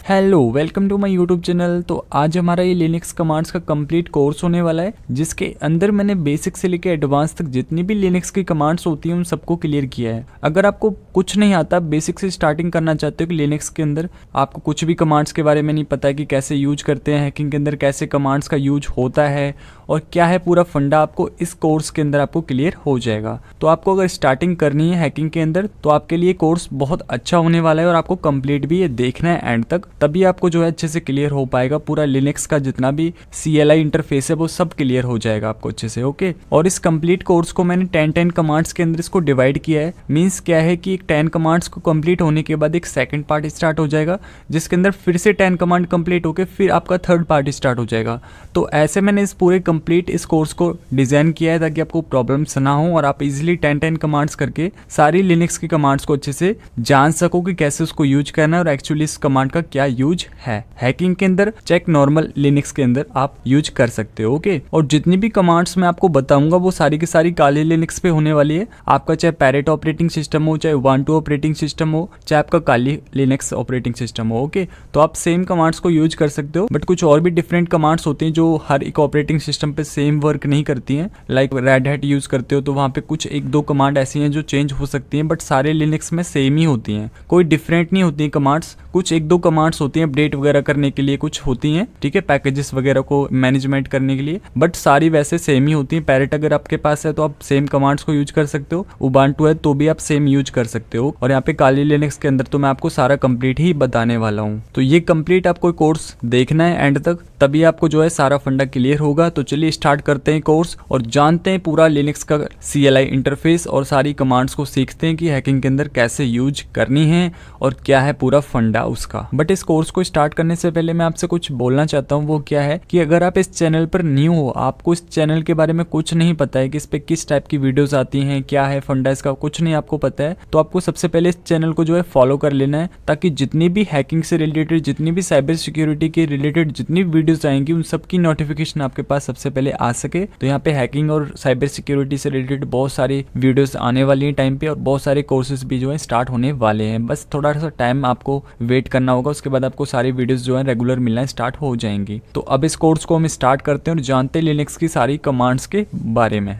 Hello, welcome to my YouTube channel. तो आज हमारा ये लिनक्स कमांड्स का कंप्लीट कोर्स होने वाला है, जिसके अंदर मैंने बेसिक से लेकर एडवांस तक जितनी भी लिनक्स की कमांड्स होती हैं उन सबको क्लियर किया है। अगर आपको कुछ नहीं आता, बेसिक से स्टार्टिंग करना चाहते हो कि लिनक्स के अंदर आपको कुछ भी कमांड्स के बारे में नहीं पता है कि कैसे यूज करते हैं, हैकिंग के अंदर कैसे कमांड्स का यूज होता है और क्या है पूरा फंडा, आपको इस कोर्स के अंदर आपको क्लियर हो जाएगा। तो आपको अगर स्टार्टिंग करनी है हैकिंग के अंदर तो आपके लिए कोर्स बहुत अच्छा होने वाला है और आपको कंप्लीट भी ये देखना है एंड तक, तभी आपको जो है अच्छे से क्लियर हो पाएगा। पूरा लिनक्स का जितना भी CLI इंटरफेस है वो सब क्लियर हो जाएगा आपको अच्छे से। ओके, और इस कंप्लीट कोर्स को मैंने 10 कमांड्स के अंदर इसको डिवाइड किया है। मींस क्या है कि 10 कमांड्स को कंप्लीट होने के बाद एक सेकंड पार्ट स्टार्ट हो जाएगा, जिसके अंदर फिर से 10 कमांड कंप्लीट होकर फिर आपका थर्ड पार्ट स्टार्ट हो जाएगा। तो ऐसे मैंने इस पूरे कंप्लीट इस कोर्स को डिजाइन किया है ताकि आपको प्रॉब्लम्स ना हो और आप इजीली 10 कमांड्स करके सारी लिनक्स की कमांड्स को अच्छे से जान सको कि कैसे उसको यूज करना है और एक्चुअली इस कमांड का क्या यूज है। हैकिंग के अंदर चेक नॉर्मल लिनक्स के अंदर आप यूज कर सकते हो। ओके, और जितनी भी कमांड्स मैं आपको बताऊंगा वो सारी की सारी काली लिनक्स पे होने वाली है। आपका चाहे पैरेट ऑपरेटिंग सिस्टम हो, चाहे उबुंटू ऑपरेटिंग सिस्टम हो, चाहे आपका काली लिनक्स ऑपरेटिंग सिस्टम हो। ओके, तो आप सेम कमांड्स को यूज कर सकते हो, बट कुछ और भी डिफरेंट कमांड्स होती हैं जो हर एक ऑपरेटिंग सिस्टम पे सेम वर्क नहीं करती हैं। लाइक रेड हैट यूज करते हो तो वहाँ पे कुछ एक दो कमांड ऐसी हैं जो चेंज हो सकती हैं, बट सारे लिनक्स में सेम ही होती हैं, कोई डिफरेंट नहीं होती हैं कमांड्स। कुछ एक दो कमांड्स होती हैं अपडेट वगैरह करने के लिए, कुछ होती हैं ठीक है पैकेजेस वगैरह को मैनेजमेंट करने के लिए, बट सारी वैसे सेम ही होती हैं। पैरेट अगर आपके पास है तो आप सेम कमांड्स को यूज कर सकते हो, उबुंटू है तो भी आप सेम यूज कर सकते हो। और यहाँ पे काली लिनक्स के अंदर तो मैं आपको सारा कंप्लीट ही बताने वाला हूँ। तो ये कंप्लीट आपको कोर्स देखना है एंड तक, तभी आपको जो है सारा फंडा क्लियर होगा। तो चलिए स्टार्ट करते हैं कोर्स और जानते हैं पूरा लिनक्स का CLI इंटरफेस और सारी कमांड्स को सीखते हैं कि हैकिंग के अंदर कैसे यूज करनी है और क्या है पूरा फंडा उसका। बट इस कोर्स को स्टार्ट करने से पहले मैं आपसे कुछ बोलना चाहता हूँ। वो क्या है कि अगर आप इस चैनल पर न्यू हो, आपको इस चैनल के बारे में कुछ नहीं पता है कि इस पे किस टाइप की वीडियोस आती हैं, क्या है फंडा इसका, कुछ नहीं आपको पता है, तो आपको सबसे पहले इस चैनल को जो है फॉलो कर लेना है, ताकि जितनी भी हैकिंग से रिलेटेड, जितनी भी साइबर सिक्योरिटी के रिलेटेड जितनी वीडियोस आएंगी उन सबकी नोटिफिकेशन आपके पास सबसे पहले आ सके। तो यहाँ पे हैकिंग और साइबर सिक्योरिटी से रिलेटेड बहुत सारी वीडियोस आने वाली हैं टाइम पे, और बहुत सारे कोर्सेज भी जो है स्टार्ट होने वाले हैं। बस थोड़ा सा टाइम आपको वेट करना होगा, उसके बाद आपको सारी वीडियोस जो है रेगुलर मिलना स्टार्ट हो जाएंगी। तो अब इस कोर्स को हम स्टार्ट करते हैं और जानते हैं लिनक्स की सारी कमांड्स के बारे में।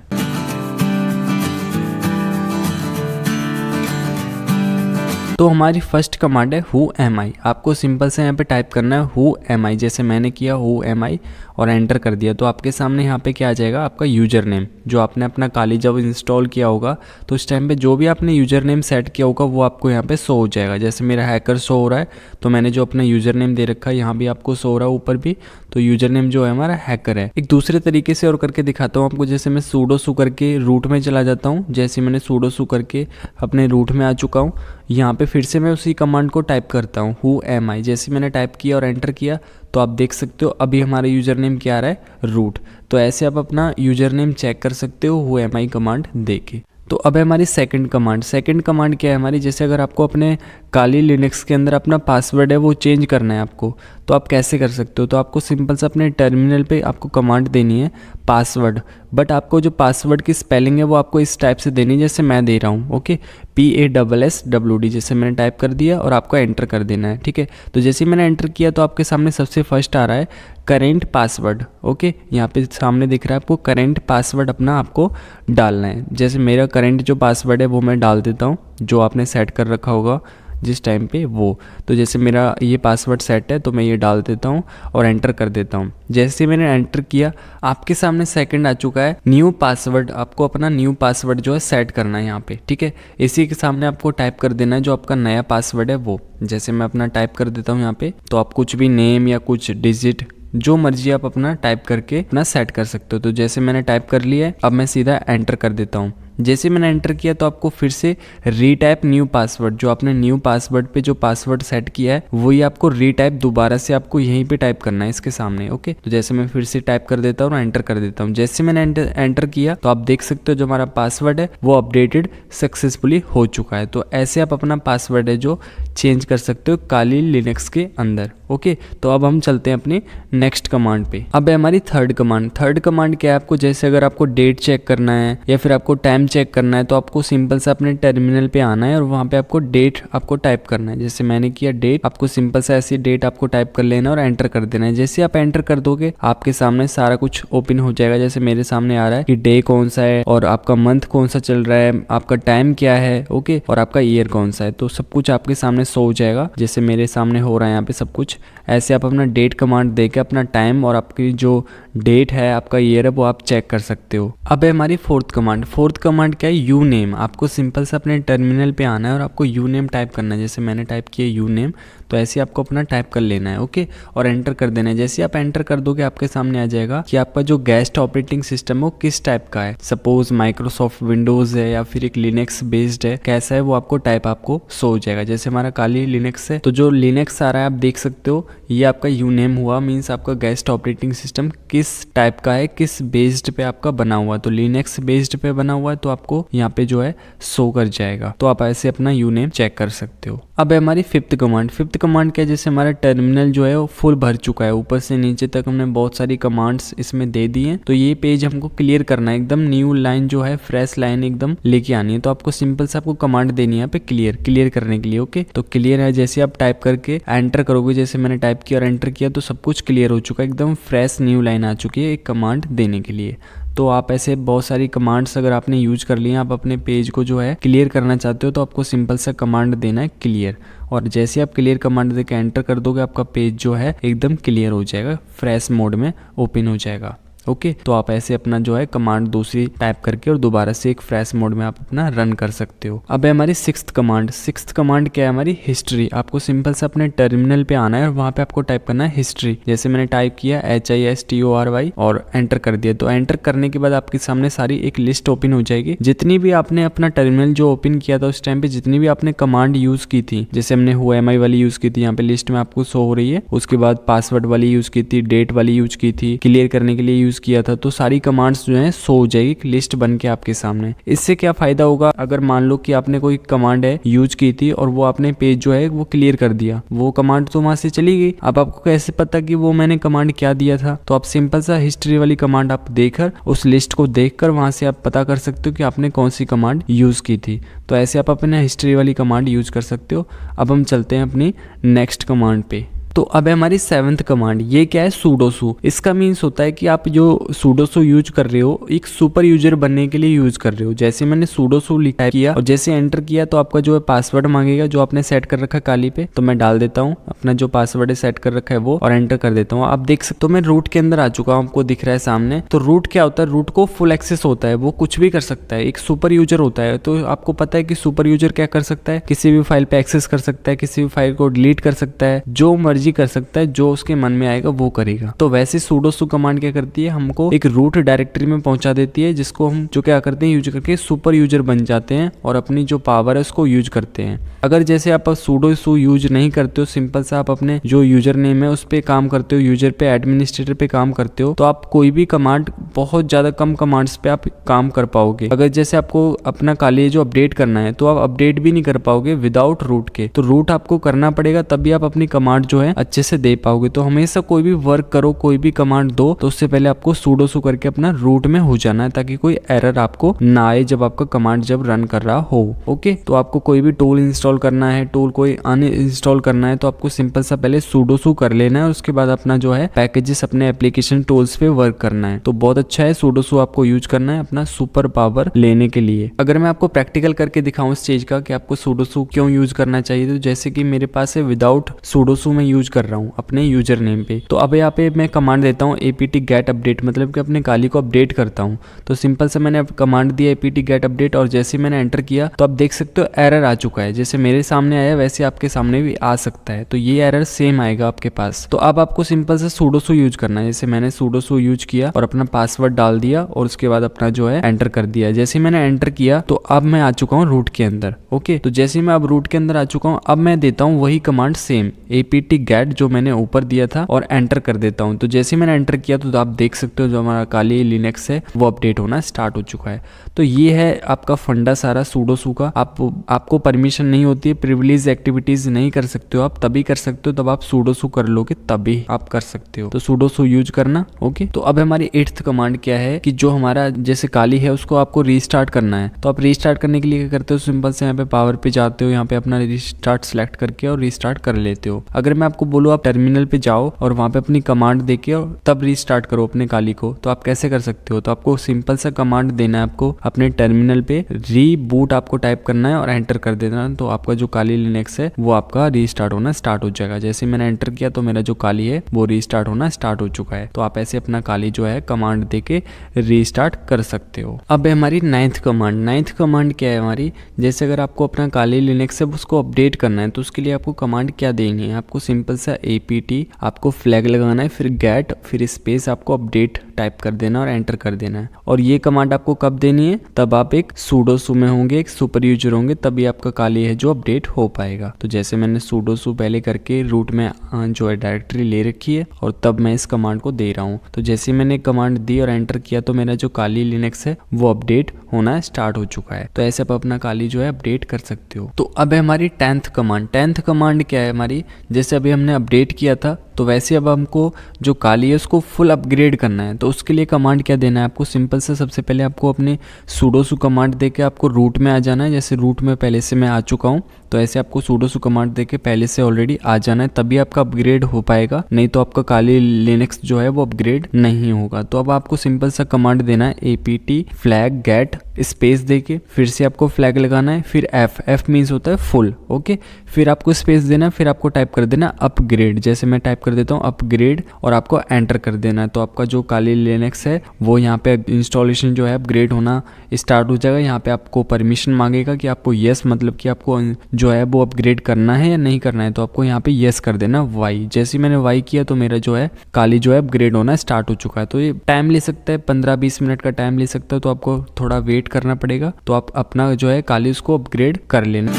तो हमारी फर्स्ट कमांड है हु एम आई। आपको सिंपल से यहाँ पे टाइप करना है हु एम आई, जैसे मैंने किया हु एम आई और एंटर कर दिया। तो आपके सामने यहाँ पे क्या आ जाएगा, आपका यूजर नेम जो आपने अपना काली जब इंस्टॉल किया होगा तो उस टाइम पे जो भी आपने यूजर नेम सेट किया होगा वो आपको यहाँ पे शो हो जाएगा। जैसे मेरा हैकर शो हो रहा है तो मैंने जो अपना यूजर नेम दे रखा है यहाँ भी आपको शो हो रहा है ऊपर भी, तो यूजर नेम जो है हमारा हैकर है। एक दूसरे तरीके से और करके दिखाता हूँ आपको। जैसे मैं सूडो सू करके रूट में चला जाता हूँ, जैसे मैंने सूडो सू करके अपने रूट में आ चुका हूँ, यहाँ पे फिर से मैं उसी कमांड को टाइप करता हूँ हु एम आई। जैसे मैंने टाइप किया और एंटर किया तो आप देख सकते हो अभी हमारा यूजर नेम क्या आ रहा है, रूट। तो ऐसे आप अपना यूजर नेम चेक कर सकते हो हु एम आई कमांड दे के। तो अब है हमारी सेकंड कमांड क्या है हमारी, जैसे अगर आपको अपने काली लिनक्स के अंदर अपना पासवर्ड है वो चेंज करना है आपको, तो आप कैसे कर सकते हो। तो आपको सिंपल से अपने टर्मिनल पे आपको कमांड देनी है पासवर्ड, बट आपको जो पासवर्ड की स्पेलिंग है वो आपको इस टाइप से देनी है जैसे मैं दे रहा हूँ। ओके, PASSWD जैसे मैंने टाइप कर दिया और आपको एंटर कर देना है। ठीक है, तो जैसे मैंने एंटर किया तो आपके सामने सबसे फर्स्ट आ रहा है करेंट पासवर्ड। ओके, यहाँ पे सामने दिख रहा है आपको करेंट पासवर्ड अपना आपको डालना है। जैसे मेरा करेंट जो पासवर्ड है वो मैं डाल देता हूँ, जो आपने सेट कर रखा होगा जिस टाइम पे वो। तो जैसे मेरा ये पासवर्ड सेट है तो मैं ये डाल देता हूँ और एंटर कर देता हूँ। जैसे मैंने एंटर किया आपके सामने सेकंड आ चुका है न्यू पासवर्ड। आपको अपना न्यू पासवर्ड जो है सेट करना है यहाँ पे। ठीक है, इसी के सामने आपको टाइप कर देना है जो आपका नया पासवर्ड है वो। जैसे मैं अपना टाइप कर देता हूँ यहाँ पे, तो आप कुछ भी नेम या कुछ डिजिट जो मर्जी आप अपना टाइप करके अपना सेट कर सकते हो। तो जैसे मैंने टाइप कर लिया है, अब मैं सीधा एंटर कर देता हूँ। जैसे मैंने एंटर किया तो आपको फिर से रीटाइप न्यू पासवर्ड, जो आपने न्यू पासवर्ड पे जो पासवर्ड सेट किया है वही आपको रीटाइप दोबारा से आपको यहीं पे टाइप करना है इसके सामने। ओके, तो जैसे मैं फिर से टाइप कर देता हूँ और एंटर कर देता हूँ। जैसे मैंने एंटर किया तो आप देख सकते हो जो हमारा पासवर्ड है वो अपडेटेड सक्सेसफुली हो चुका है। तो ऐसे आप अपना पासवर्ड है जो चेंज कर सकते हो काली लिनक्स के अंदर। ओके, तो अब हम चलते हैं अपनी नेक्स्ट कमांड पे। अब है हमारी थर्ड कमांड क्या है आपको, जैसे अगर आपको डेट चेक करना है या फिर आपको टाइम चेक करना है तो आपको सिंपल से अपने टर्मिनल पे आना है और वहाँ पे आपको डेट आपको टाइप करना है। जैसे मैंने किया डेट, आपको सिंपल सा ऐसी डेट आपको टाइप कर लेना और एंटर कर देना है। जैसे आप एंटर कर दोगे आपके सामने सारा कुछ ओपन हो जाएगा। जैसे मेरे सामने आ रहा है कि डे कौन सा है और आपका मंथ कौन सा चल रहा है, आपका टाइम क्या है, ओके, और आपका ईयर कौन सा है, तो सब कुछ आपके सामने शो हो जाएगा। जैसे मेरे सामने हो रहा है यहाँ पे सब कुछ। ऐसे आप अपना डेट कमांड देके अपना टाइम और आपकी जो डेट है, आपका ईयर है, वो आप चेक कर सकते हो। अब है हमारी फोर्थ कमांड। फोर्थ कमांड क्या है? You name. आपको सिंपल से अपने टर्मिनल पे आना है और आपको यू नेम टाइप करना है। जैसे मैंने टाइप किया यू नेम, तो ऐसे आपको अपना टाइप कर लेना है, ओके, और एंटर कर देना है। जैसे आप एंटर कर दोगे आपके सामने आ जाएगा कि आपका जो गेस्ट ऑपरेटिंग सिस्टम है वो किस टाइप का है। सपोज माइक्रोसॉफ्ट विंडोज है या फिर एक लिनक्स बेस्ड है, कैसा है वो आपको टाइप आपको शो हो जाएगा। जैसे हमारा काली लिनक्स है, तो जो लिनक्स आ रहा है आप देख सकते हो, ये आपका यू नेम हुआ, मीन्स आपका गेस्ट ऑपरेटिंग सिस्टम किस टाइप का है, किस बेस्ड पे आपका बना हुआ है। तो लिनक्स बेस्ड पे बना हुआ है तो आपको यहाँ पे जो है शो कर जाएगा। तो आप ऐसे अपना यू नेम चेक कर सकते हो। अब है हमारी फिफ्थ कमांड। फिफ्थ कमांड क्या है? जैसे हमारा टर्मिनल जो है वो फुल भर चुका है, ऊपर से नीचे तक हमने बहुत सारी कमांड्स इसमें दे दी हैं, तो ये पेज हमको क्लियर करना है। एकदम न्यू लाइन जो है, फ्रेश लाइन एकदम लेके आनी है। तो आपको सिंपल से आपको कमांड देनी है यहाँ पे क्लियर करने के लिए, ओके। तो क्लियर है, जैसे आप टाइप करके एंटर करोगे, जैसे मैंने टाइप किया और एंटर किया, तो सब कुछ क्लियर हो चुका है, एकदम फ्रेश न्यू लाइन आ चुकी है एक कमांड देने के लिए। तो आप ऐसे बहुत सारी कमांड्स अगर आपने यूज कर ली हैं, आप अपने पेज को जो है क्लियर करना चाहते हो, तो आपको सिंपल सा कमांड देना है क्लियर, और जैसे आप क्लियर कमांड देकर एंटर कर दोगे आपका पेज जो है एकदम क्लियर हो जाएगा, फ्रेश मोड में ओपन हो जाएगा, ओके। तो आप ऐसे अपना जो है कमांड दूसरी टाइप करके और दोबारा से एक फ्रेश मोड में आप अपना रन कर सकते हो। अब है हमारी सिक्स्थ कमांड। सिक्स्थ कमांड क्या है? हमारी हिस्ट्री। आपको सिंपल से अपने टर्मिनल पे आना है और वहाँ पे आपको टाइप करना है हिस्ट्री। जैसे मैंने टाइप किया HISTORY और एंटर कर दिया, तो एंटर करने के बाद आपके सामने सारी एक लिस्ट ओपन हो जाएगी। जितनी भी आपने अपना टर्मिनल जो ओपन किया था उस टाइम पे, जितनी भी आपने कमांड यूज की थी, जैसे हमने HUMI वाली यूज की थी, यहाँ पे लिस्ट में आपको शो हो रही है। उसके बाद पासवर्ड वाली यूज की थी, डेट वाली यूज की थी, क्लियर करने के लिए किया था, तो सारी कमांड्स जो है शो हो जाएगी लिस्ट बन के आपके सामने। इससे क्या फायदा होगा? अगर मान लो कि आपने कोई कमांड है यूज की थी और वो आपने पेज जो है वो क्लियर कर दिया, वो कमांड तो वहां से चली गई। अब आपको कैसे पता कि वो मैंने कमांड क्या दिया था? तो आप सिंपल सा हिस्ट्री वाली कमांड आप देखकर, उस लिस्ट को देखकर वहां से आप पता कर सकते हो कि आपने कौन सी कमांड यूज की थी। तो ऐसे आप अपने हिस्ट्री वाली कमांड यूज कर सकते हो। अब हम चलते हैं अपनी नेक्स्ट कमांड पे। तो अब है हमारी सेवंथ कमांड। ये क्या है? सूडोसू। इसका मीन्स होता है कि आप जो सूडोसू यूज कर रहे हो एक सुपर यूजर बनने के लिए यूज कर रहे हो। जैसे मैंने सूडोसू टाइप किया और जैसे एंटर किया तो आपका जो है पासवर्ड मांगेगा जो आपने सेट कर रखा है काली पे, तो मैं डाल देता हूँ अपना जो पासवर्ड है सेट कर रखा है वो, और एंटर कर देता हूँ। आप देख सकते हो मैं रूट के अंदर आ चुका हूँ, आपको दिख रहा है सामने। तो रूट क्या होता है? रूट को फुल एक्सेस होता है, वो कुछ भी कर सकता है, एक सुपर यूजर होता है। तो आपको पता है कि सुपर यूजर क्या कर सकता है? किसी भी फाइल पे एक्सेस कर सकता है, किसी भी फाइल को डिलीट कर सकता है, जो मर्जी कर सकता है, जो उसके मन में आएगा वो करेगा। तो वैसे सूडोसू कमांड क्या करती है? हमको एक रूट डायरेक्टरी में पहुंचा देती है, जिसको हम जो क्या करते हैं यूज करके सुपर यूजर बन जाते हैं और अपनी जो पावर है उसको यूज करते हैं। अगर जैसे आप सूडोसू यूज नहीं करते हो, सिंपल सा आप अपने जो यूजर नेम है उस पे काम करते हो, यूजर पे एडमिनिस्ट्रेटर पे काम करते हो, तो आप कोई भी कमांड, बहुत ज्यादा कम कमांड्स पे आप काम कर पाओगे। अगर जैसे आपको अपना काली जो अपडेट करना है तो आप अपडेट भी नहीं कर पाओगे विदाउट रूट के, तो रूट आपको करना पड़ेगा, तभी आप अपनी कमांड जो है अच्छे से दे पाओगे। तो हमेशा कोई भी वर्क करो, कोई भी कमांड दो, तो उससे पहले आपको सूडोसू करके अपना रूट में हो जाना है, ताकि कोई एरर आपको ना आए जब आपका कमांड जब रन कर रहा हो, ओके। तो आपको कोई भी टूल इंस्टॉल करना है, टूल कोई अनइंस्टॉल करना है, तो आपको सिंपल सा पहले सूडोसू कर लेना है, उसके बाद अपना जो है पैकेजेस अपने एप्लीकेशन टूल्स पे वर्क करना है। तो बहुत अच्छा है, सूडोसू आपको यूज करना है अपना सुपर पावर लेने के लिए। अगर मैं आपको प्रैक्टिकल करके दिखाऊं इस चीज का कि आपको सूडोसू क्यों यूज करना चाहिए, तो जैसे कि मेरे पास है विदाउट सूडोसू मैं यूज कर रहा हूँ अपने यूजर नेम पे। तो अब यहाँ पे मैं कमांड देता हूँ apt get update, मतलब कि अपने काली को अपडेट करता हूँ। तो सिंपल से मैंने कमांड दिया apt get update और जैसे मैंने एंटर किया तो आप देख सकते हो एरर आ चुका है। जैसे मेरे सामने आया वैसे आपके सामने भी आ सकता है, तो ये एरर सेम आएगा आपके पास। तो अब आपको सिंपल से सूडोसू यूज करना है। जैसे मैंने सूडोसू यूज किया और अपना पासवर्ड डाल दिया और उसके बाद अपना जो है एंटर कर दिया। जैसे मैंने एंटर किया तो अब मैं आ चुका हूँ रूट के अंदर, ओके। तो जैसे मैं अब रूट के अंदर आ चुका हूँ, अब मैं देता हूँ वही कमांड सेम apt गेट जो मैंने ऊपर दिया था और एंटर कर देता हूँ। तो जैसे मैंने एंटर किया तो आप देख सकते हो जो हमारा काली लिनक्स है वो अपडेट होना स्टार्ट हो चुका है। तो ये है आपका फंडा सारा सूडोसू का। आपको परमिशन नहीं होती है, प्रिविलेज एक्टिविटीज नहीं कर सकते हो आप, तभी कर सकते हो तब आप सूडोसू कर लोगे, तभी आप कर सकते हो। तो सूडोसू यूज करना। ओके, तो अब हमारी 8th कमांड क्या है कि जो हमारा जैसे काली है उसको आपको रीस्टार्ट करना है। तो आप रीस्टार्ट करने के लिए क्या करते हो, सिंपल से यहाँ पे पावर पे जाते हो, यहाँ पे अपना रीस्टार्ट सेलेक्ट करके और रीस्टार्ट कर लेते हो। अगर मैं आपको बोलूँ आप टर्मिनल पे जाओ और वहाँ पे अपनी कमांड देके और तब रीस्टार्ट करो अपने काली को, तो आप कैसे कर सकते हो। तो आपको सिंपल सा कमांड देना है, आपको अपने टर्मिनल पे रीबूट आपको टाइप करना है और एंटर कर देना है। तो आपका जो काली लिनक्स है वो आपका रीस्टार्ट होना स्टार्ट हो जाएगा। जैसे मैंने एंटर किया तो मेरा जो काली है वो रीस्टार्ट होना स्टार्ट हो चुका है। तो आप ऐसे अपना काली जो है कमांड देके रीस्टार्ट कर सकते हो। अब है हमारी 9th कमांड। 9th कमांड क्या है हमारी, जैसे अगर आपको अपना काली लिनक्स है उसको अपडेट करना है तो उसके लिए आपको कमांड क्या देनी है, आपको सिंपल सा apt आपको फ्लैग लगाना है, फिर गेट फिर स्पेस आपको अपडेट टाइप कर देना और एंटर कर देना है। और ये कमांड आपको कब देनी है, तब आप एक सूडोसू में होंगे, एक सुपर यूजर होंगे, तभी आपका काली है जो अपडेट हो पाएगा। तो जैसे मैंने सूडोसू पहले करके रूट में जो है डायरेक्टरी ले रखी है और तब मैं इस कमांड को दे रहा हूँ। तो जैसे मैंने कमांड दी और एंटर किया तो मेरा जो काली लिनक्स है वो अपडेट होना स्टार्ट हो चुका है। तो ऐसे आप अपना काली जो है अपडेट कर सकते हो। तो अब है हमारी 10th कमांड। 10th कमांड क्या है हमारी, जैसे अभी हमने अपडेट किया था तो वैसे अब हमको जो काली है उसको फुल अपग्रेड करना है। तो उसके लिए कमांड क्या देना है आपको, सिंपल से सबसे पहले आपको अपने सूडोसू कमांड देके आपको रूट में आ जाना है। जैसे रूट में पहले से मैं आ चुका हूँ तो ऐसे आपको सूडोसू कमांड देके पहले से ऑलरेडी आ जाना है, तभी आपका अपग्रेड हो पाएगा, नहीं तो आपका काली लिनक्स जो है वो अपग्रेड नहीं होगा। तो अब आपको सिंपल सा कमांड देना है apt फ्लैग गेट स्पेस देके फिर से आपको फ्लैग लगाना है, फिर f मीन्स होता है फुल। ओके, फिर आपको स्पेस देना है, फिर आपको टाइप कर देना अपग्रेड। जैसे मैं टाइप कर देता हूँ अपग्रेड और आपको एंटर कर देना है। तो आपका जो काली लिनक्स है वो यहाँ पे इंस्टॉलेशन जो है अपग्रेड होना स्टार्ट हो जाएगा। यहाँ पे आपको परमिशन मांगेगा कि आपको यस मतलब कि आपको जो है वो अपग्रेड करना है या नहीं करना है। तो आपको यहाँ पे यस कर देना वाई। जैसे मैंने वाई किया तो मेरा जो है काली जो है अपग्रेड होना स्टार्ट हो चुका है। तो ये टाइम ले सकता है, 15-20 मिनट का टाइम ले सकता है, तो आपको थोड़ा वेट करना पड़ेगा। तो आप अपना जो है काली उसको अपग्रेड कर लेना।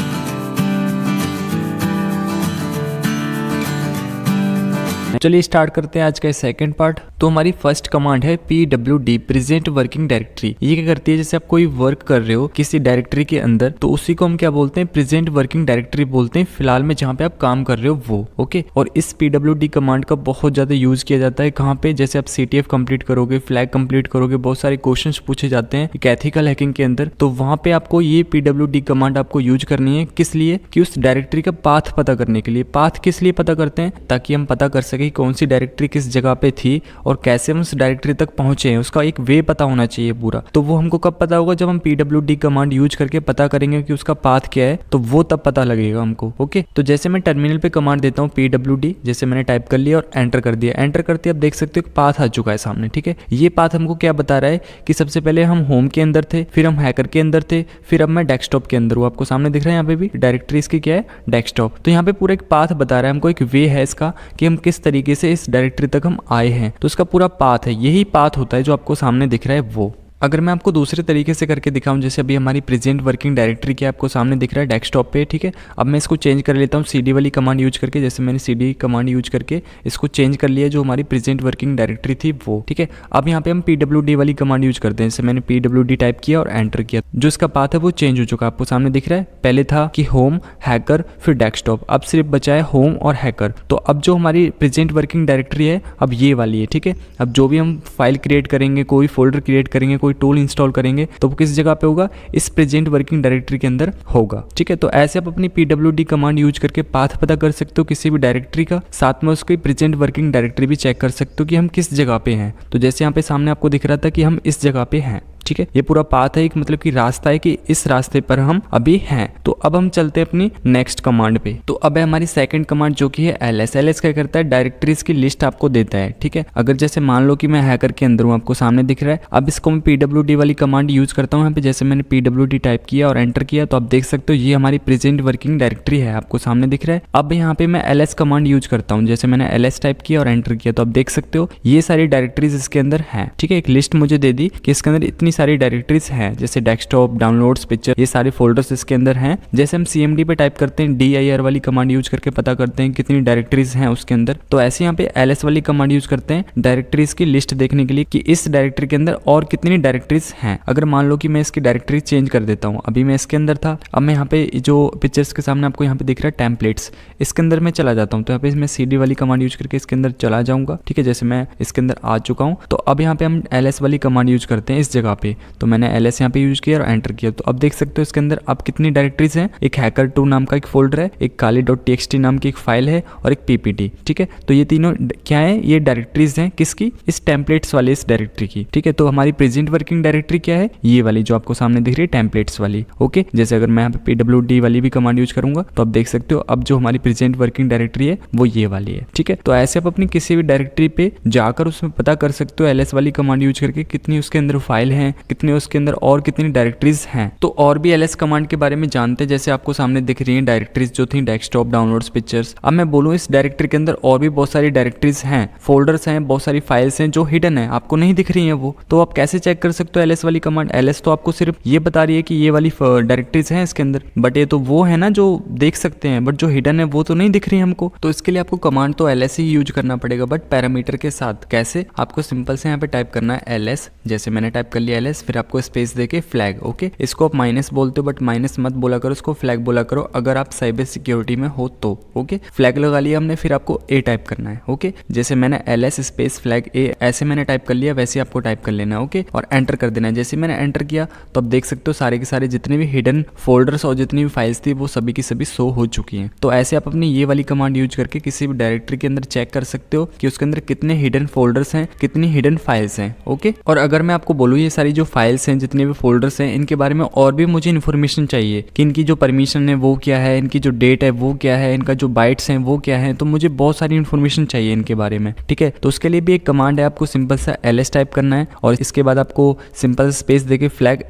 चलिए स्टार्ट करते हैं आज का सेकंड पार्ट। तो हमारी फर्स्ट कमांड है pwd प्रेजेंट वर्किंग डायरेक्टरी। ये क्या करती है, जैसे आप कोई वर्क कर रहे हो किसी डायरेक्टरी के अंदर तो उसी को हम क्या बोलते हैं, प्रेजेंट वर्किंग डायरेक्टरी बोलते हैं, फिलहाल में जहाँ पे आप काम कर रहे हो वो। ओके, और इस pwd कमांड का बहुत ज्यादा यूज किया जाता है कहाँ पे, जैसे आप CTF कंप्लीट करोगे, फ्लैग कंप्लीट करोगे, बहुत सारे क्वेश्चन पूछे जाते हैं एथिकल हैकिंग के अंदर, तो वहाँ पे आपको ये pwd कमांड आपको यूज करनी है। किस लिए, कि उस डायरेक्टरी का पाथ पता करने के लिए। पाथ किस लिए पता करते हैं, ताकि हम पता कर सके कौन सी डायरेक्टरी किस जगह पे थी और कैसे हम उस डायरेक्टरी तक पहुंचे हैं, उसका एक वे पता होना चाहिए पूरा। तो वो हमको कब पता होगा, जब हम pwd कमांड यूज करके पता करेंगे कि उसका पाथ क्या है, तो वो तब पता लगेगा हमको। ओके, तो जैसे मैं टर्मिनल पे कमांड देता हूँ pwd, जैसे मैंने टाइप कर लिया और एंटर कर दिया। एंटर करते आप देख सकते हो पाथ आ चुका है सामने। ठीक है, ये पाथ हमको क्या बता रहा है कि सबसे पहले हम होम के अंदर थे, फिर हम हैकर के अंदर थे, फिर अब मैं डेस्कटॉप के अंदर हूँ। आपको सामने दिख रहा है यहाँ पे भी डायरेक्टरी इसकी क्या है, डेस्कटॉप। तो यहाँ पे पूरा एक पाथ बता रहा है हमको, एक वे है इसका कि हम किस तरीके से इस डायरेक्टरी तक हम आए हैं। तो इसका पूरा पाथ है, यही पाथ होता है जो आपको सामने दिख रहा है वो। अगर मैं आपको दूसरे तरीके से करके दिखाऊं, जैसे अभी हमारी प्रेजेंट वर्किंग डायरेक्टरी क्या आपको सामने दिख रहा है डेस्कटॉप पे। ठीक है, अब मैं इसको चेंज कर लेता हूं cd वाली कमांड यूज करके। जैसे मैंने cd कमांड यूज करके इसको चेंज कर लिया, जो हमारी प्रेजेंट वर्किंग डायरेक्टरी थी वो। ठीक है, अब यहाँ पे हम pwd वाली कमांड यूज करते हैं। जैसे मैंने pwd टाइप किया और एंटर किया, जो इसका पाथ है वो चेंज हो चुका है, आपको सामने दिख रहा है। पहले था कि होम, हैकर, फिर डेस्कटॉप, अब सिर्फ बचा है होम और हैकर। तो अब जो हमारी प्रेजेंट वर्किंग डायरेक्टरी है अब ये वाली है। ठीक है, अब जो भी हम फाइल क्रिएट करेंगे, कोई फोल्डर क्रिएट करेंगे, कोई टूल इंस्टॉल करेंगे, तो वो किस जगह पे होगा, इस प्रेजेंट वर्किंग डायरेक्टरी के अंदर होगा। ठीक है, तो ऐसे आप अपनी pwd कमांड यूज करके पाथ पता कर सकते हो किसी भी डायरेक्टरी का, साथ में उसकी प्रेजेंट वर्किंग डायरेक्टरी भी चेक कर सकते हो कि हम किस जगह पे हैं। तो जैसे यहाँ पे सामने आपको दिख रहा था कि हम इस जगह पे हैं। ठीक है, ये पूरा पाथ है, एक मतलब कि रास्ता है कि इस रास्ते पर हम अभी हैं। तो अब हम चलते हैं अपनी नेक्स्ट कमांड पे। तो अब है हमारी सेकंड कमांड जो कि है ls। ls क्या करता है, डायरेक्टरीज की लिस्ट आपको देता है। ठीक है, अगर जैसे मान लो कि मैं हैकर के अंदर हूँ, आपको सामने दिख रहा है। अब इसको मैं pwd वाली कमांड यूज करता हूँ। यहाँ पे जैसे मैंने pwd टाइप किया और एंटर किया तो आप देख सकते हो ये हमारी प्रेजेंट वर्किंग डायरेक्टरी है, आपको सामने दिख रहा है। अब यहाँ पे मैं ls कमांड यूज करता हूँ। जैसे मैंने ls टाइप किया और एंटर किया तो आप देख सकते हो ये सारी डायरेक्टरीज इसके अंदर है। ठीक है, एक लिस्ट मुझे दे दी कि इसके अंदर इतनी सारी डायरेक्टरीज हैं, जैसे डेस्कटॉप, डाउनलोड्स, पिक्चर, ये सारे फोल्डर्स इसके अंदर हैं। जैसे हम CMD पे टाइप करते हैं, dir वाली कमांड यूज करके पता करते हैं कितनी डायरेक्टरीज हैं उसके अंदर, तो ऐसे यहाँ पे ls वाली कमांड यूज करते हैं डायरेक्टरीज की लिस्ट देखने के लिए कि इस डायरेक्टरी के अंदर और कितनी डायरेक्टरीज हैं। अगर मान लो कि मैं इसकी डायरेक्टरी चेंज कर देता हूँ, अभी मैं इसके अंदर था, अब मैं यहाँ पे जो पिक्चर्स के सामने आपको यहाँ पे दिख रहा है टेम्पलेट्स, इसके अंदर मैं चला जाता हूँ, तो यहाँ पे मैं cd वाली कमांड यूज करके इसके अंदर चला जाऊंगा। ठीक है, जैसे मैं इसके अंदर आ चुका हूँ, तो अब यहाँ पे हम ls वाली कमांड यूज करते हैं इस जगह पे, तो मैंने ls यहाँ पे यूज किया और एंटर किया। तो अब देख सकते हो इसके अंदर अब कितनी डायरेक्टरीज हैं। एक hacker2 नाम का एक फोल्डर है, एक kali.txt नाम की एक फाइल है और एक ppt। ठीक है, तो ये तीनों क्या है, ये डायरेक्टरीज हैं किसकी, इस टेम्पलेट्स वाले इस डायरेक्टरी की। ठीक है, तो हमारी प्रेजेंट वर्किंग डायरेक्टरी क्या है, ये वाली जो आपको सामने दिख रही है टेम्पलेट्स वाली। ओके, जैसे अगर मैं यहाँ पे pwd वाली भी कमांड यूज करूंगा तो आप देख सकते हो अब जो हमारी प्रेजेंट वर्किंग डायरेक्टरी है वो ये वाली है। ठीक है, तो ऐसे आप अपनी किसी भी डायरेक्टरी पे जाकर उसमें पता कर सकते हो ls वाली कमांड यूज करके कितनी उसके अंदर फाइल हैं, कितने उसके अंदर और कितनी डायरेक्टरीज हैं। तो और भी ls कमांड के बारे में जानते हैं। जैसे आपको सामने दिख रही है डायरेक्टरीज जो थी डेस्कटॉप, डाउनलोड्स, पिक्चर्स। अब मैं बोलूँ इस डायरेक्टरी के अंदर और भी बहुत सारी डायरेक्टरीज हैं, फोल्डर्स हैं, बहुत सारी फाइल्स हैं जो हिडन है, आपको नहीं दिख रही है वो, तो आप कैसे चेक कर सकते हो ls वाली कमांड। ls तो आपको सिर्फ ये बता रही है कि ये वाली डायरेक्टरीज हैं इसके अंदर, बट ये तो वो है ना जो देख सकते हैं, बट जो हिडन है वो तो नहीं दिख रही हमको। तो इसके लिए आपको कमांड तो ls ही यूज करना पड़ेगा, बट पैरामीटर के साथ। कैसे, आपको सिंपल से यहाँ पे टाइप करना है ls, जैसे मैंने टाइप कर लिया ls, फिर आपको स्पेस देके फ्लैग। ओके, इसको आप माइनस बोलते हो बट माइनस मत बोला करो, इसको फ्लैग बोला करो अगर आप साइबर सिक्योरिटी में हो तो। ओके, फ्लैग लगा लिया हमने, फिर आपको a टाइप करना है। ओके, जैसे मैंने ls स्पेस फ्लैग a ऐसे मैंने टाइप कर लिया, वैसे आपको टाइप कर लेना है। ओके, और एंटर कर देना है। जैसे मैंने एंटर किया तो आप देख सकते हो सारे के सारे जितने भी हिडन फोल्डर्स और जितनी भी फाइल्स थी वो सभी की सभी शो हो चुकी हैं। तो ऐसे आप अपनी ये वाली कमांड यूज करके किसी भी डायरेक्टरी के अंदर चेक कर सकते हो कि उसके अंदर कितने हिडन फोल्डर्स हैं, कितनी हिडन फाइल्स हैं। ओके, और अगर मैं आपको बोलूँ ये सारी जो फाइल्स हैं, जितने भी फोल्डर्स हैं, इनके बारे में और भी मुझे इन्फॉर्मेशन चाहिए कि इनकी जो परमिशन है वो क्या है, इनकी जो डेट है वो क्या है, इनका जो बाइट्स हैं वो क्या है, तो मुझे बहुत सारी इन्फॉर्मेशन चाहिए इनके बारे में। ठीक है, तो उसके लिए भी एक कमांड है, आपको सिंपल सा ls टाइप करना है और इसके बाद आपको सिंपल स्पेस देके फ्लैग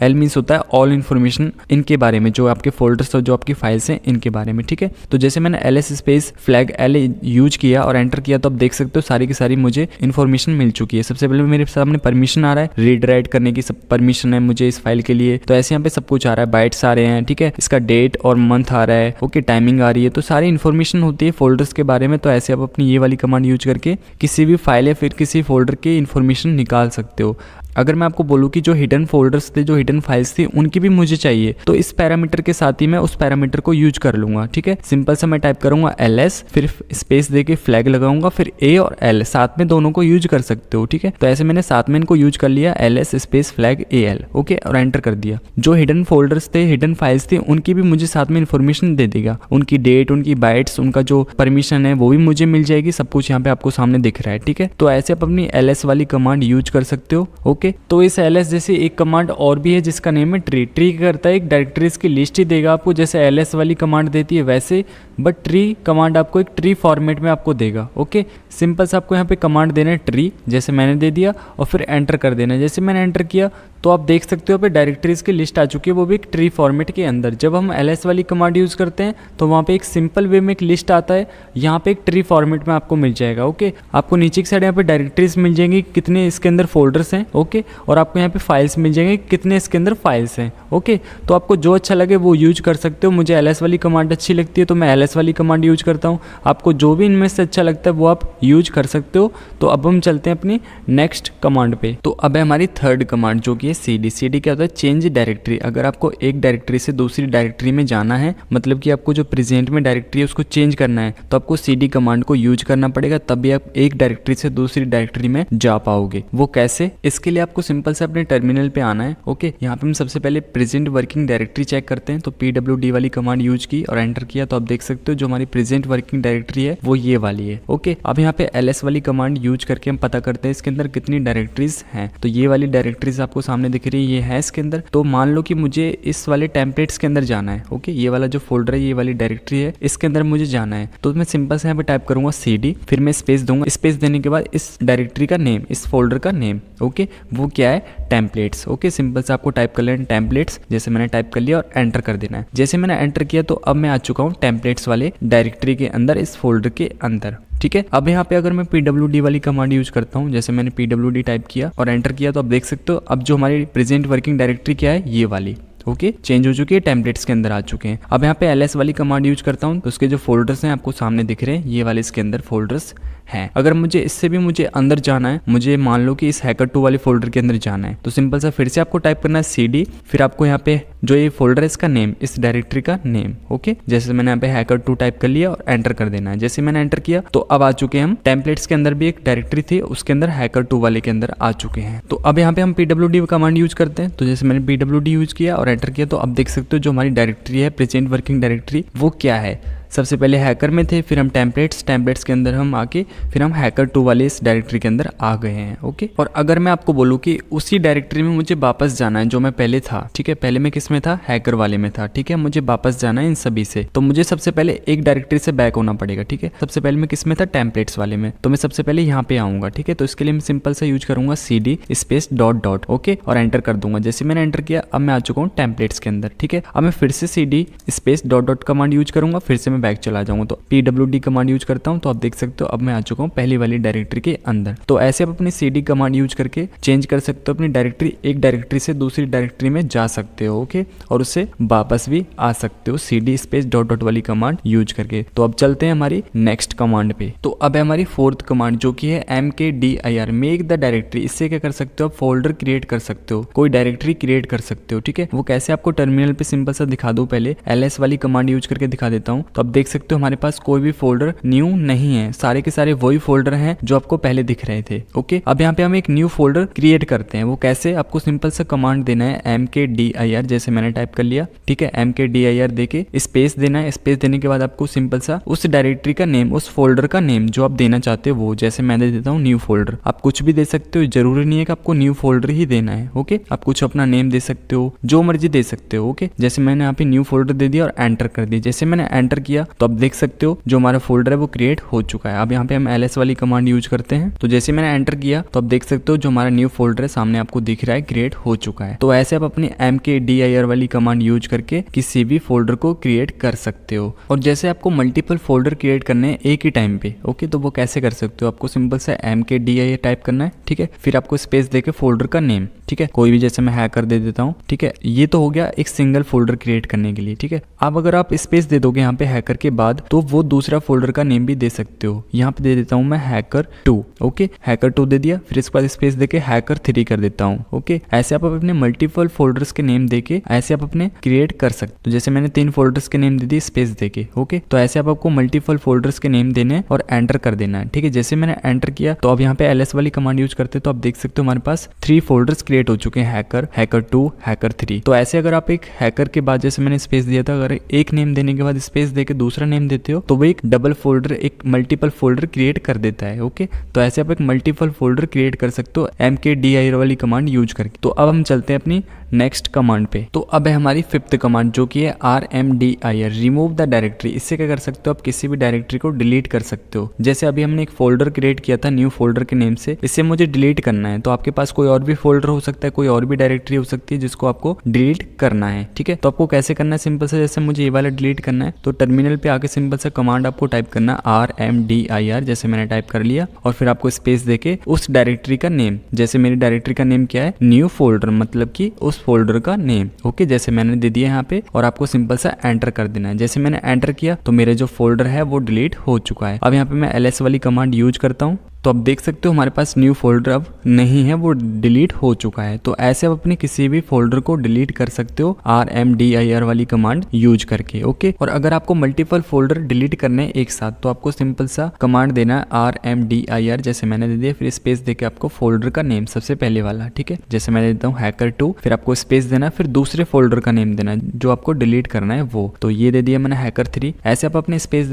l मीन्स होता है ऑल इन्फॉर्मेशन इनके बारे में, जो आपके फोल्डर्स और जो आपकी फाइल्स हैं इनके बारे में। ठीक है, तो जैसे मैंने ls space flag l use किया और एंटर किया तो आप देख सकते हो सारी की सारी मुझे इन्फॉर्मेशन मिल चुकी है। सबसे पहले मेरे सामने परमिशन आ रहा है, रीड राइट करने की सब परमिशन है मुझे इस फाइल के लिए, तो ऐसे यहाँ पे सब कुछ आ रहा है, बाइट्स आ रहे हैं। ठीक है, इसका डेट और मंथ आ रहा है। ओके, टाइमिंग आ रही है, तो सारी इन्फॉर्मेशन होती है फोल्डर्स के बारे में। तो ऐसे आप अपनी ये वाली कमांड यूज करके किसी भी फाइल या फिर किसी फोल्डर की इन्फॉर्मेशन निकाल सकते हो। अगर मैं आपको बोलूँ कि जो हिडन फोल्डर्स थे, जो हिडन फाइल्स थी, उनकी भी मुझे चाहिए, तो इस पैरामीटर के साथ ही मैं उस पैरामीटर को यूज कर लूंगा। ठीक है, सिंपल सा मैं टाइप करूंगा ls, फिर स्पेस देके फ्लैग लगाऊंगा, फिर a और l साथ में दोनों को यूज कर सकते हो। ठीक है, तो ऐसे मैंने साथ में इनको यूज कर लिया, ls space flag al। Okay, और एंटर कर दिया। जो हिडन फोल्डर्स थे, हिडन फाइल्स थी, उनकी भी मुझे साथ में इन्फॉर्मेशन दे देगा, उनकी डेट, उनकी बाइट्स, उनका जो परमिशन है वो भी मुझे मिल जाएगी। सब कुछ यहाँ पे आपको सामने दिख रहा है। ठीक है, तो ऐसे आप अपनी ls वाली कमांड यूज कर सकते हो। ओके, तो इस ls जैसे एक कमांड और भी है जिसका नेम है ट्री। ट्री करता है एक डायरेक्टरीज की लिस्ट ही देगा आपको, जैसे ls वाली कमांड देती है वैसे, बट ट्री कमांड आपको एक ट्री फॉर्मेट में आपको देगा। ओके, सिंपल से आपको यहाँ पे कमांड देना है ट्री, जैसे मैंने दे दिया, और फिर एंटर कर देना है। जैसे मैंने एंटर किया तो आप देख सकते हो पे डायरेक्टरीज की लिस्ट आ चुकी है, वो भी एक ट्री फॉर्मेट के अंदर। जब हम ls वाली कमांड यूज़ करते हैं तो वहाँ पे एक सिंपल वे में एक लिस्ट आता है, यहाँ पे एक ट्री फॉर्मेट में आपको मिल जाएगा। ओके, आपको नीचे की साइड यहाँ पे डायरेक्टरीज मिल जाएंगी, कितने इसके अंदर फोल्डर्स हैं। ओके, और आपको यहाँ पे फाइल्स मिल जाएंगे, कितने इसके अंदर फाइल्स हैं। ओके, तो आपको जो अच्छा लगे वो यूज कर सकते हो। मुझे ls वाली कमांड अच्छी लगती है तो मैं ls वाली कमांड यूज करता हूँ। आपको जो भी इनमें से अच्छा लगता है वो आप यूज कर सकते हो। तो अब हम चलते हैं अपनी नेक्स्ट कमांड पे। तो अब है हमारी थर्ड कमांड जो कि है cd। cd क्या होता है, चेंज डायरेक्टरी। अगर आपको एक डायरेक्टरी से दूसरी डायरेक्टरी में जाना है, मतलब कि आपको जो प्रेजेंट में डायरेक्टरी है उसको चेंज करना है, तो आपको cd कमांड को यूज करना पड़ेगा, तभी आप एक डायरेक्टरी से दूसरी डायरेक्टरी में जा पाओगे। वो कैसे, इसके लिए आपको सिंपल से अपने टर्मिनल पे आना है। ओके, यहाँ पे हम सबसे पहले प्रेजेंट वर्किंग डायरेक्टरी चेक करते हैं, तो pwd वाली कमांड यूज की और एंटर किया तो आप देख सकते हो जो हमारी प्रेजेंट वर्किंग डायरेक्टरी है वो ये वाली है। ओके, अब यहाँ पे ls वाली कमांड यूज करके हम पता करते हैं इसके अंदर कितनी डायरेक्टरीज हैं। तो ये वाली डायरेक्टरीज आपको सामने दिख रही है, ये है इसके अंदर। तो मान लो कि मुझे इस वाले टेम्पलेट्स के अंदर जाना है। ओके, ये वाला जो फोल्डर है, ये वाली डायरेक्टरी है, इसके अंदर मुझे जाना है। तो मैं सिंपल से यहाँ पे टाइप करूंगा cd, फिर मैं स्पेस दूंगा। स्पेस देने के बाद इस डायरेक्टरी का नेम, इस फोल्डर का नेम, ओके, वो क्या है, टेम्पलेट्स। ओके, सिंपल से आपको टाइप कर लेना टेम्पलेट्स, जैसे मैंने टाइप कर लिया और एंटर कर देना है। जैसे मैंने एंटर किया तो अब मैं आ चुका हूँ टेम्पलेट्स वाले डायरेक्टरी के अंदर, इस फोल्डर के अंदर। ठीक है। अब यहाँ पे अगर मैं pwd वाली कमांड यूज करता हूँ, जैसे मैंने pwd टाइप किया और एंटर किया, तो आप देख सकते हो अब जो हमारी प्रेजेंट वर्किंग डायरेक्टरी क्या है, ये वाली ओके चेंज हो चुकी है, टेम्पलेट्स के अंदर आ चुके हैं। अब यहाँ पे ls वाली कमांड यूज करता हूँ तो उसके जो फोल्डर्स हैं आपको सामने दिख रहे हैं, ये वाले इसके अंदर फोल्डर्स हैं। अगर मुझे इससे भी मुझे अंदर जाना है, मुझे मान लो कि इस hacker2 वाले फोल्डर के अंदर जाना है, तो सिंपल सा फिर से आपको टाइप करना है cd, फिर आपको यहाँ पे जो ये फोल्डर है इसका नेम, इस डायरेक्टरी का नेम ओके। जैसे मैंने यहाँ पे hacker2 टाइप कर लिया और एंटर कर देना है। जैसे मैंने एंटर किया तो अब आ चुके हैं हम टेम्पलेट्स के अंदर, भी एक डायरेक्टरी थी उसके अंदर hacker2 वाले के अंदर आ चुके हैं। तो अब यहाँ पे हम pwd कमांड यूज करते हैं। तो जैसे मैंने pwd यूज किया और एंटर किया, तो अब देख सकते हो जो हमारी डायरेक्टरी है प्रेजेंट वर्किंग डायरेक्टरी वो क्या है। सबसे पहले हैकर में थे, फिर हम टेम्पलेट्स के अंदर हम आके फिर हम hacker2 वाले इस डायरेक्टरी के अंदर आ गए हैं ओके। और अगर मैं आपको बोलूँ कि उसी डायरेक्टरी में मुझे वापस जाना है जो मैं पहले था, ठीक है, पहले मैं किस में था, हैकर वाले में था, ठीक है, मुझे वापस जाना है इन सभी से, तो मुझे सबसे पहले एक डायरेक्टरी से बैक होना पड़ेगा, ठीक है। सबसे पहले मैं किस में था, टेम्पलेट्स वाले में, तो मैं सबसे पहले यहाँ पे आऊंगा, ठीक है। तो इसके लिए मैं सिंपल सा यूज करूंगा cd space dot dot okay और एंटर कर दूंगा। जैसे मैंने एंटर किया अब मैं आ चुका हूँ टेम्पलेट्स के अंदर, ठीक है। अब मैं फिर से cd space dot dot command use करूंगा, फिर से मैं बैक चला जाऊंगा, तो pwd कमांड यूज करता हूं, तो आप देख सकते हो अब मैं आ चुका हूं पहली वाली डायरेक्टरी के अंदर। तो ऐसे आप अपनी cd कमांड यूज करके चेंज कर सकते हो अपनी डायरेक्टरी, एक डायरेक्टरी से दूसरी डायरेक्टरी में जा सकते हो ओके, और उससे वापस भी आ सकते हो cd स्पेस डॉट डॉट वाली कमांड यूज करके। तो अब चलते हैं हमारी नेक्स्ट कमांड पे। तो अब है हमारी फोर्थ कमांड जो कि है mkdir, मेक द डायरेक्टरी। इससे क्या कर सकते हो, आप फोल्डर क्रिएट कर सकते हो, कोई डायरेक्टरी क्रिएट कर सकते हो, ठीक है। वो कैसे आपको टर्मिनल पे सिंपल सा दिखा दूं, पहले ls वाली कमांड यूज करके दिखा देता हूं। तो अब देख सकते हो हमारे पास कोई भी फोल्डर न्यू नहीं है, सारे के सारे वही फोल्डर हैं जो आपको पहले दिख रहे थे ओके। अब यहाँ पे हम एक न्यू फोल्डर क्रिएट करते हैं, वो कैसे, आपको सिंपल सा कमांड देना है mkdir, जैसे मैंने टाइप कर लिया, ठीक है, mkdir देके स्पेस देना है। स्पेस देने के बाद आपको सिंपल सा उस डायरेक्टरी का नेम, उस फोल्डर का नेम जो आप देना चाहते हो वो, जैसे मैं दे देता हूँ न्यू फोल्डर। आप कुछ भी दे सकते हो, जरूरी नहीं है कि आपको न्यू फोल्डर ही देना है ओके। आप कुछ अपना नेम दे सकते हो, जो मर्जी दे सकते हो ओके। जैसे मैंने यहाँ पे न्यू फोल्डर दे दिया और एंटर कर दिया। जैसे मैंने एंटर किया तो आप देख सकते हो जो हमारा फोल्डर है वो क्रिएट हो चुका है। अब यहाँ पे हम ls वाली कमांड यूज करते हैं। तो जैसे मैंने एंटर किया तो आप देख सकते हो जो हमारा न्यू फोल्डर है सामने आपको दिख रहा है, क्रिएट हो चुका है। तो ऐसे आप अपनी mkdir वाली कमांड यूज करके किसी भी फोल्डर को क्रिएट कर सकते हो। और जैसे आपको मल्टीपल फोल्डर क्रिएट करने हैं एक ही टाइम पे ओके, तो वो कैसे कर सकते हो, आपको सिंपल सा mkdir टाइप करना है, ठीक है। फिर आपको स्पेस देके फोल्डर का नेम, ठीक है, कोई भी, जैसे मैं हैकर दे देता हूँ, ठीक है। ये तो हो गया एक सिंगल फोल्डर क्रिएट करने के लिए, ठीक है। अब अगर आप स्पेस दे दोगे यहाँ पे हैकर के बाद, तो वो दूसरा फोल्डर का नेम भी दे सकते हो। यहाँ पे दे देता हूँ मैं hacker2 ओके, hacker2 दे दिया, फिर इसके बाद स्पेस देके hacker3 कर देता हूँ ओके। ऐसे आप अपने मल्टीपल फोल्डर्स के नेम देके ऐसे आप अपने क्रिएट कर सकते हो। तो जैसे मैंने 3 फोल्डर्स के नेम दे दिए स्पेस देके ओके। तो ऐसे आपको मल्टीपल फोल्डर्स के नेम देने और एंटर कर देना है, ठीक है। जैसे मैंने एंटर किया तो अब यहाँ पे ls वाली कमांड यूज करते तो आप देख सकते हो हमारे पास 3 फोल्डर्स क्रिएट हो चुके हैं, हैकर, hacker2, hacker3। तो ऐसे अगर आप एक हैकर के बाद, जैसे मैंने स्पेस दिया था, अगर एक नेम देने के बाद स्पेस देके दूसरा नेम देते हो तो वो एक डबल फोल्डर, एक मल्टीपल फोल्डर क्रिएट कर देता है ओके। तो ऐसे आप एक मल्टीपल फोल्डर क्रिएट कर सकते हो mkdir वाली कमांड यूज करके। तो अब हम चलते हैं अपनी नेक्स्ट कमांड पे। तो अब है हमारी फिफ्थ कमांड जो कि है rmdir, रिमूव द डायरेक्टरी। इससे क्या कर सकते हो, आप किसी भी डायरेक्टरी को डिलीट कर सकते हो। जैसे अभी हमने एक फोल्डर क्रिएट किया था न्यू फोल्डर के नेम से, इससे मुझे डिलीट करना है, तो आपके पास कोई और भी फोल्डर हो सकता है, कोई और भी डायरेक्टरी हो सकती है जिसको आपको डिलीट करना है, ठीक है। तो आपको कैसे करना है, सिंपल से, जैसे मुझे ये वाला डिलीट करना है तो टर्मिनल पे आके सिंपल सा कमांड आपको टाइप करना है rmdir, जैसे मैंने टाइप कर लिया, और फिर आपको स्पेस देके उस डायरेक्टरी का नेम, जैसे मेरी डायरेक्टरी का नेम क्या है, न्यू फोल्डर, मतलब कि उस फोल्डर का नेम ओके, जैसे मैंने दे दिया यहाँ पे, और आपको सिंपल सा एंटर कर देना है। जैसे मैंने एंटर किया तो मेरे जो फोल्डर है वो डिलीट हो चुका है। अब यहाँ पे मैं ls वाली कमांड यूज करता हूँ, तो अब देख सकते हो हमारे पास न्यू फोल्डर अब नहीं है, वो डिलीट हो चुका है। तो ऐसे आप अपने किसी भी फोल्डर को डिलीट कर सकते हो rmdir वाली कमांड यूज करके ओके। और अगर आपको मल्टीपल फोल्डर डिलीट करने हैं एक साथ, तो आपको सिंपल सा कमांड देना है rmdir, जैसे मैंने दे दिया, फिर स्पेस देके आपको फोल्डर का नेम सबसे पहले वाला, ठीक है, जैसे मैं देता हूँ hacker2, फिर आपको स्पेस देना, फिर दूसरे फोल्डर का नेम देना जो आपको डिलीट करना है वो, तो ये दे दिया मैंने hacker3। ऐसे आप अपने स्पेस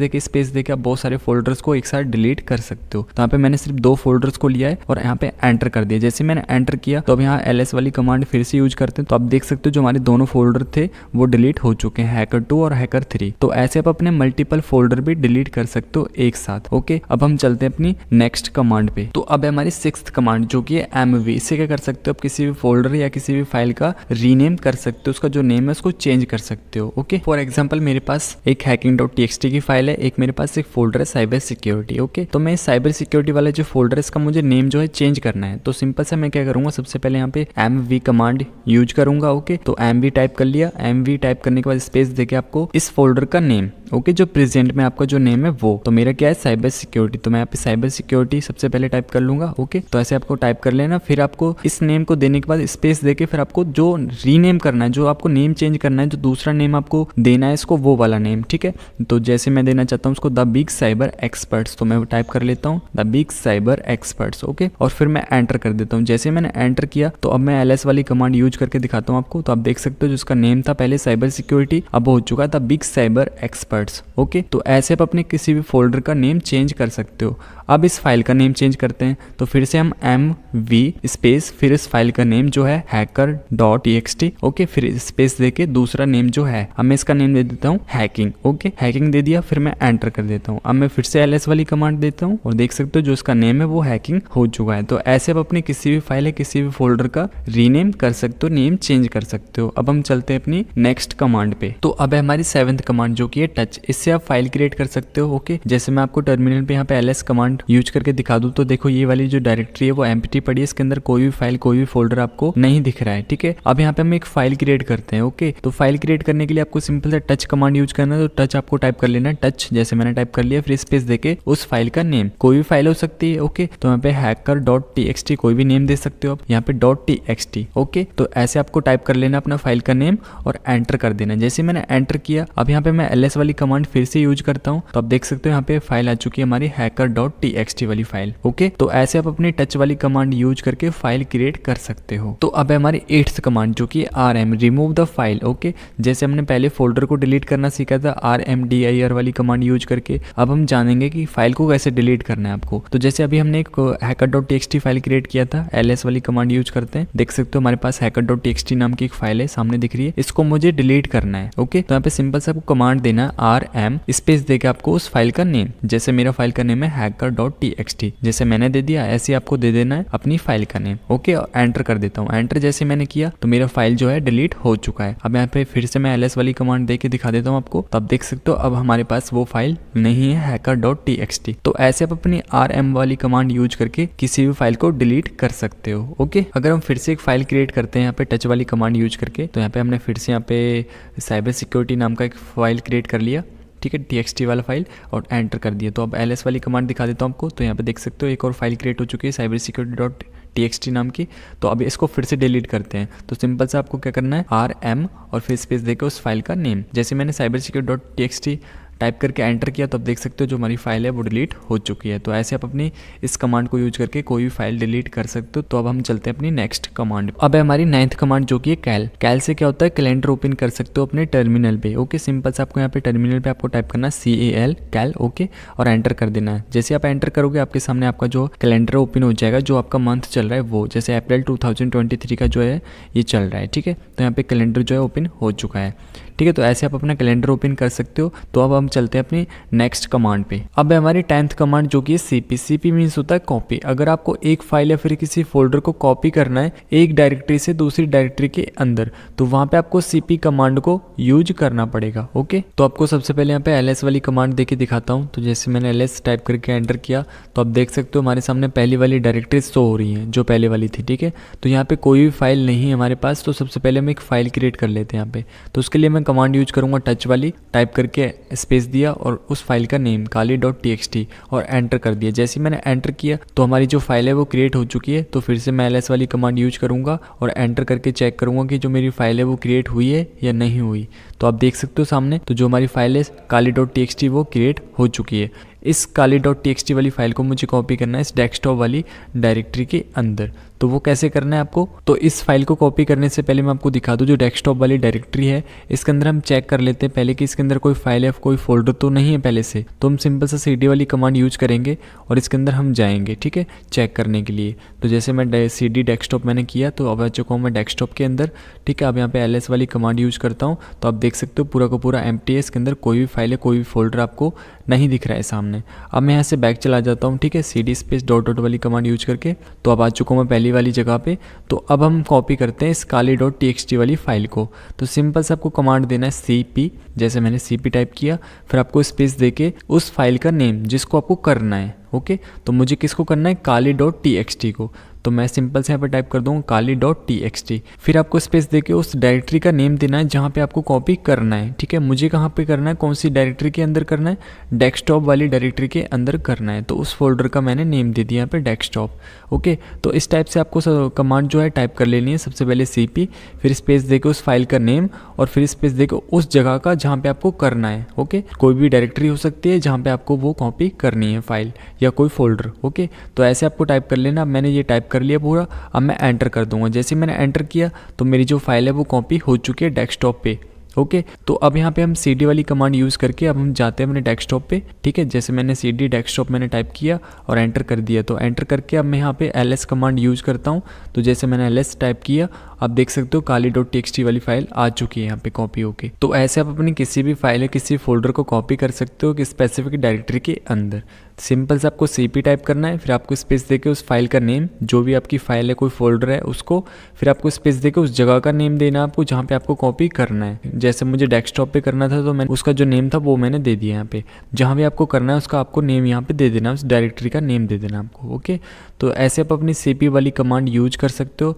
देके आप बहुत सारे फोल्डर्स को एक साथ डिलीट कर सकते हो। तो यहाँ पे मैंने सिर्फ 2 फोल्डर्स को लिया है और यहाँ पे एंटर कर दिया। जैसे मैंने एंटर किया तो अब यहाँ ls वाली कमांड फिर से यूज करते हैं, तो आप देख सकते हो जो हमारे दोनों फोल्डर थे वो डिलीट हो चुके हैं, hacker2 और hacker3। तो ऐसे आप अपने मल्टीपल फोल्डर भी डिलीट कर सकते हो एक साथ। ओके, अब हम चलते हैं अपनी नेक्स्ट कमांड पे। तो अब है हमारी 6th कमांड जो कि है mv। इससे क्या कर सकते हो, आप किसी भी फोल्डर या किसी भी फाइल का रीनेम कर सकते हो, उसका जो नेम है उसको चेंज कर सकते हो। ओके, फॉर एग्जाम्पल मेरे पास एक hacking.txt की फाइल है, एक मेरे पास एक फोल्डर है साइबर सिक्योरिटी। ओके, तो मैं साइबर सिक्योरिटी वाला जो फोल्डर है इसका मुझे नेम जो है चेंज करना है। तो सिंपल से मैं क्या करूंगा, सबसे पहले यहाँ पे mv कमांड यूज करूंगा। ओके, तो mv टाइप कर लिया। mv टाइप करने के बाद स्पेस देके आपको इस फोल्डर का नेम, ओके, जो प्रेजेंट में आपका जो नेम है वो, तो मेरा क्या है साइबर सिक्योरिटी, तो मैं यहाँ पे साइबर सिक्योरिटी सबसे पहले टाइप कर लूंगा। ओके, तो ऐसे आपको टाइप कर लेना। फिर आपको इस नेम को देने के बाद स्पेस देके फिर आपको जो रीनेम करना है, जो आपको नेम चेंज करना है, जो दूसरा नेम आपको देना है इसको, वो वाला नेम। ठीक है, तो जैसे मैं देना चाहता हूँ उसको द बिग साइबर एक्सपर्ट्स, तो मैं टाइप कर लेता हूँ the big cyber experts. Okay, और फिर मैं एंटर कर देता हूँ। जैसे मैंने एंटर किया तो अब मैं ls वाली कमांड यूज करके दिखाता हूँ आपको। तो आप देख सकते हो जिसका नेम था पहले साइबर सिक्योरिटी, अब हो चुका था बिग साइबर एक्सपर्ट्स। ओके, तो ऐसे आप अपने किसी भी फोल्डर का नेम चेंज कर सकते हो। अब इस फाइल का नेम चेंज करते हैं, तो फिर से हम mv स्पेस फिर इस फाइल का नेम जो है hacker.txt। ओके, फिर स्पेस देके दूसरा नेम जो है, अब मैं इसका नेम दे देता हूँ हैकिंग। ओके, हैकिंग दे दिया, फिर मैं एंटर कर देता हूँ। अब मैं फिर से ls वाली कमांड देता हूँ और देख सकते हो जो इसका नेम है वो हैकिंग हो चुका है। तो ऐसे आप अपनी किसी भी फाइल है किसी भी फोल्डर का रीनेम कर सकते हो, नेम चेंज कर सकते हो। अब हम चलते हैं अपनी नेक्स्ट कमांड पे। तो अब है हमारी 7th कमांड जो कि है टच। इससे आप फाइल क्रिएट कर सकते हो। ओके, जैसे मैं आपको टर्मिनल पे यहाँ पे ls कमांड यूज करके दिखा दूं, तो देखो ये वाली जो डायरेक्टरी है वो एम्प्टी पड़ी है, इसके अंदर कोई भी फाइल कोई भी फोल्डर आपको नहीं दिख रहा है। ठीक है, अब यहाँ पे हम एक फाइल क्रिएट करते हैं। ओके, तो फाइल क्रिएट करने के लिए आपको सिंपल सा टच कमांड यूज करना है। तो टच आपको टाइप कर लेना है, टच, जैसे मैंने टाइप कर लिया, फिर स्पेस देके उस फाइल का नेम, कोई भी फाइल हो सकती है। ओके, तो यहाँ पे hacker.txt कोई भी नेम दे सकते हो आप, यहाँ पे .txt। ओके, तो ऐसे आपको टाइप कर लेना अपना फाइल का नेम और एंटर कर देना। जैसे मैंने एंटर किया, अब यहाँ पे मैं ls वाली कमांड फिर से यूज करता हूँ, तो आप देख सकते हो यहाँ पे फाइल आ चुकी है हमारी hacker.txt वाली फाइल। ओके, तो ऐसे आप अपनी टच वाली कमांड यूज करके फाइल क्रिएट कर सकते हो। तो अब है हमारी 8th कमांड जो कि rm, remove the file. Okay, जैसे हमने पहले फोल्डर को डिलीट करना सीखा था rmdir वाली कमांड यूज करके, अब हम जानेंगे कि फाइल को कैसे डिलीट करना है आपको। तो जैसे अभी हमने एक hacker.txt फाइल क्रिएट किया था, ls वाली कमांड यूज करते हैं। देख सकते हो हमारे पास hacker.txt नाम की एक फाइल है, सामने दिख रही है, इसको मुझे डिलीट करना है। ओके, तो यहाँ पे सिंपल से आपको कमांड देना rm स्पेस देके आपको उस फाइल का नेम, जैसे मेरा फाइल का नेम है hacker.txt, जैसे मैंने दे दिया ऐसे आपको दे देना है अपनी फाइल का नेम। ओके, और एंटर कर देता हूँ। एंटर जैसे मैंने किया तो मेरा फाइल जो है डिलीट हो चुका है। अब यहाँ पे फिर से मैं ls वाली कमांड दे के दिखा देता हूँ आपको, तो आप देख सकते हो अब हमारे पास वो फाइल नहीं है hacker.txt। तो ऐसे आप अपनी rm वाली कमांड यूज करके किसी भी फाइल को डिलीट कर सकते हो। ओके, अगर हम फिर से एक फाइल क्रिएट करते हैं यहाँ पे टच वाली कमांड यूज करके, तो यहाँ पे हमने फिर से यहाँ पे साइबर सिक्योरिटी नाम का एक फाइल क्रिएट कर लिया। ठीक है, txt वाला फाइल, और एंटर कर दिया। तो अब ls वाली कमांड दिखा देता हूँ आपको, तो यहाँ पे देख सकते हो एक और फाइल क्रिएट हो चुकी है साइबर सिक्योरिटी.txt नाम की। तो अब इसको फिर से डिलीट करते हैं। तो सिंपल से आपको क्या करना है, rm और फिर स्पेस देकर उस फाइल का नेम, जैसे मैंने साइबर सिक्योरिटी.txt टाइप करके एंटर किया, तो अब देख सकते हो जो हमारी फाइल है वो डिलीट हो चुकी है। तो ऐसे आप अपनी इस कमांड को यूज करके कोई भी फाइल डिलीट कर सकते हो। तो अब हम चलते हैं अपनी नेक्स्ट कमांड। अब है हमारी 9th कमांड जो कि है कैल। कैल से क्या होता है, कैलेंडर ओपन कर सकते हो अपने टर्मिनल पे। ओके, सिंपल से आपको यहाँ पे टर्मिनल पे आपको टाइप करना CAL कैल। ओके, और एंटर कर देना है। जैसे आप एंटर करोगे आपके सामने आपका जो कैलेंडर ओपन हो जाएगा, जो आपका मंथ चल रहा है वो, जैसे अप्रैल 2023 का जो है ये चल रहा है। ठीक है, तो यहाँ पे कैलेंडर जो है ओपन हो चुका है। ठीक है, तो ऐसे आप अपना कैलेंडर ओपन कर सकते हो। तो अब हम चलते हैं अपनी नेक्स्ट कमांड पे। अब है हमारी 10th कमांड जो कि CP। CP मीन्स होता है कॉपी। अगर आपको एक फाइल या फिर किसी फोल्डर को कॉपी करना है एक डायरेक्टरी से दूसरी डायरेक्टरी के अंदर, तो वहां पे आपको CP कमांड को यूज करना पड़ेगा। ओके, तो आपको सबसे पहले यहाँ पे ls वाली कमांड देके दिखाता हूँ। तो जैसे मैंने ls टाइप करके एंटर किया, तो आप देख सकते हो हमारे सामने पहली वाली डायरेक्टरी शो हो रही है जो पहले वाली थी। ठीक है, तो यहाँ पे कोई भी फाइल नहीं है हमारे पास। तो सबसे पहले हम एक फाइल क्रिएट कर लेते हैं यहाँ पे। तो उसके लिए मैं कमांड यूज करूंगा टच वाली, टाइप करके स्पेस दिया और उस फाइल का नेम kali.txt और एंटर कर दिया। जैसे मैंने एंटर किया तो हमारी जो फाइल है वो क्रिएट हो चुकी है। तो फिर से मैं ls वाली कमांड यूज करूंगा और एंटर करके चेक करूंगा कि जो मेरी फाइल है वो क्रिएट हुई है या नहीं हुई। तो आप देख सकते हो सामने, तो जो हमारी फाइल है kali.txt वो क्रिएट हो चुकी है। इस kali.txt वाली फाइल को मुझे कॉपी करना है इस डेस्कटॉप वाली डायरेक्टरी के अंदर। तो वो कैसे करना है आपको, तो इस फाइल को कॉपी करने से पहले मैं आपको दिखा दूं जो डेस्कटॉप वाली डायरेक्टरी है इसके अंदर हम चेक कर लेते हैं पहले कि इसके अंदर कोई फाइल या कोई फोल्डर तो नहीं है पहले से। तो हम सिंपल सा cd वाली कमांड यूज करेंगे और इसके अंदर हम जाएंगे, ठीक है, चेक करने के लिए। तो जैसे मैं cd डेस्कटॉप मैंने किया तो अब आ चुका हूँ मैं डेस्कटॉप के अंदर, ठीक है। अब यहाँ पे ls वाली कमांड यूज करता हूँ तो आप देख सकते हो पूरा का पूरा एम्प्टी है, इसके अंदर कोई भी फाइल है कोई भी फोल्डर आपको नहीं दिख रहा है सामने। अब मैं यहाँ से बैक चला जाता हूँ, ठीक है, cd स्पेस डॉट डॉट वाली कमांड यूज करके। तो अब आ चुका हूँ मैं पहली वाली जगह पे। तो अब हम कॉपी करते हैं इस kali.txt वाली फाइल को। तो सिंपल से आपको कमांड देना है cp, जैसे मैंने cp टाइप किया, फिर आपको स्पेस देके उस फाइल का नेम जिसको आपको करना है, ओके। तो मुझे किसको करना है, kali.txt को। तो मैं सिंपल से यहाँ पे टाइप कर दूँगा kali.txt। फिर आपको स्पेस देके उस डायरेक्टरी का नेम देना है जहाँ पे आपको कॉपी करना है, ठीक है। मुझे कहाँ पे करना है, कौन सी डायरेक्टरी के अंदर करना है, डेस्कटॉप वाली डायरेक्टरी के अंदर करना है। तो उस फोल्डर का मैंने नेम दे दिया यहाँ पे डेस्कटॉप, ओके। तो इस टाइप से आपको कमांड जो है टाइप कर लेनी है। सबसे पहले cp, फिर स्पेस देके उस फाइल का नेम और फिर स्पेस देके उस जगह का जहाँ पे आपको करना है, ओके। कोई भी डायरेक्टरी हो सकती है जहाँ पे आपको वो कॉपी करनी है फाइल या कोई फोल्डर, ओके। तो ऐसे आपको टाइप कर लेना। मैंने ये टाइप कर लिया पूरा। अब मैं एंटर कर दूंगा। जैसे मैंने एंटर किया तो मेरी जो फाइल है वो कॉपी हो चुकी है डेस्कटॉप पे, ओके। तो अब यहाँ पे हम cd वाली कमांड यूज़ करके अब हम जाते हैं अपने डेस्कटॉप पे, ठीक है। जैसे मैंने cd डेस्कटॉप मैंने टाइप किया और एंटर कर दिया। तो एंटर करके अब मैं यहाँ पे ls कमांड यूज़ करता हूँ। तो जैसे मैंने ls टाइप किया, आप देख सकते हो kali.txt वाली फाइल आ चुकी है यहाँ पे कॉपी होके। तो ऐसे आप अपनी किसी भी फाइल या किसी फोल्डर को कॉपी कर सकते हो कि स्पेसिफिक डायरेक्टरी के अंदर। सिंपल से आपको cp टाइप करना है, फिर आपको स्पेस देके उस फाइल का नेम, जो भी आपकी फाइल है कोई फोल्डर है उसको, फिर आपको स्पेस देके उस जगह का नेम देना है आपको जहाँ पे आपको कॉपी करना है। जैसे मुझे डेस्कटॉप पे करना था तो मैंने उसका जो नेम था वो मैंने दे दिया यहाँ पे। जहाँ भी आपको करना है उसका आपको नेम यहाँ पे दे देना, उस डायरेक्टरी का नेम दे देना आपको, ओके। तो ऐसे आप अपनी cp वाली कमांड यूज कर सकते हो।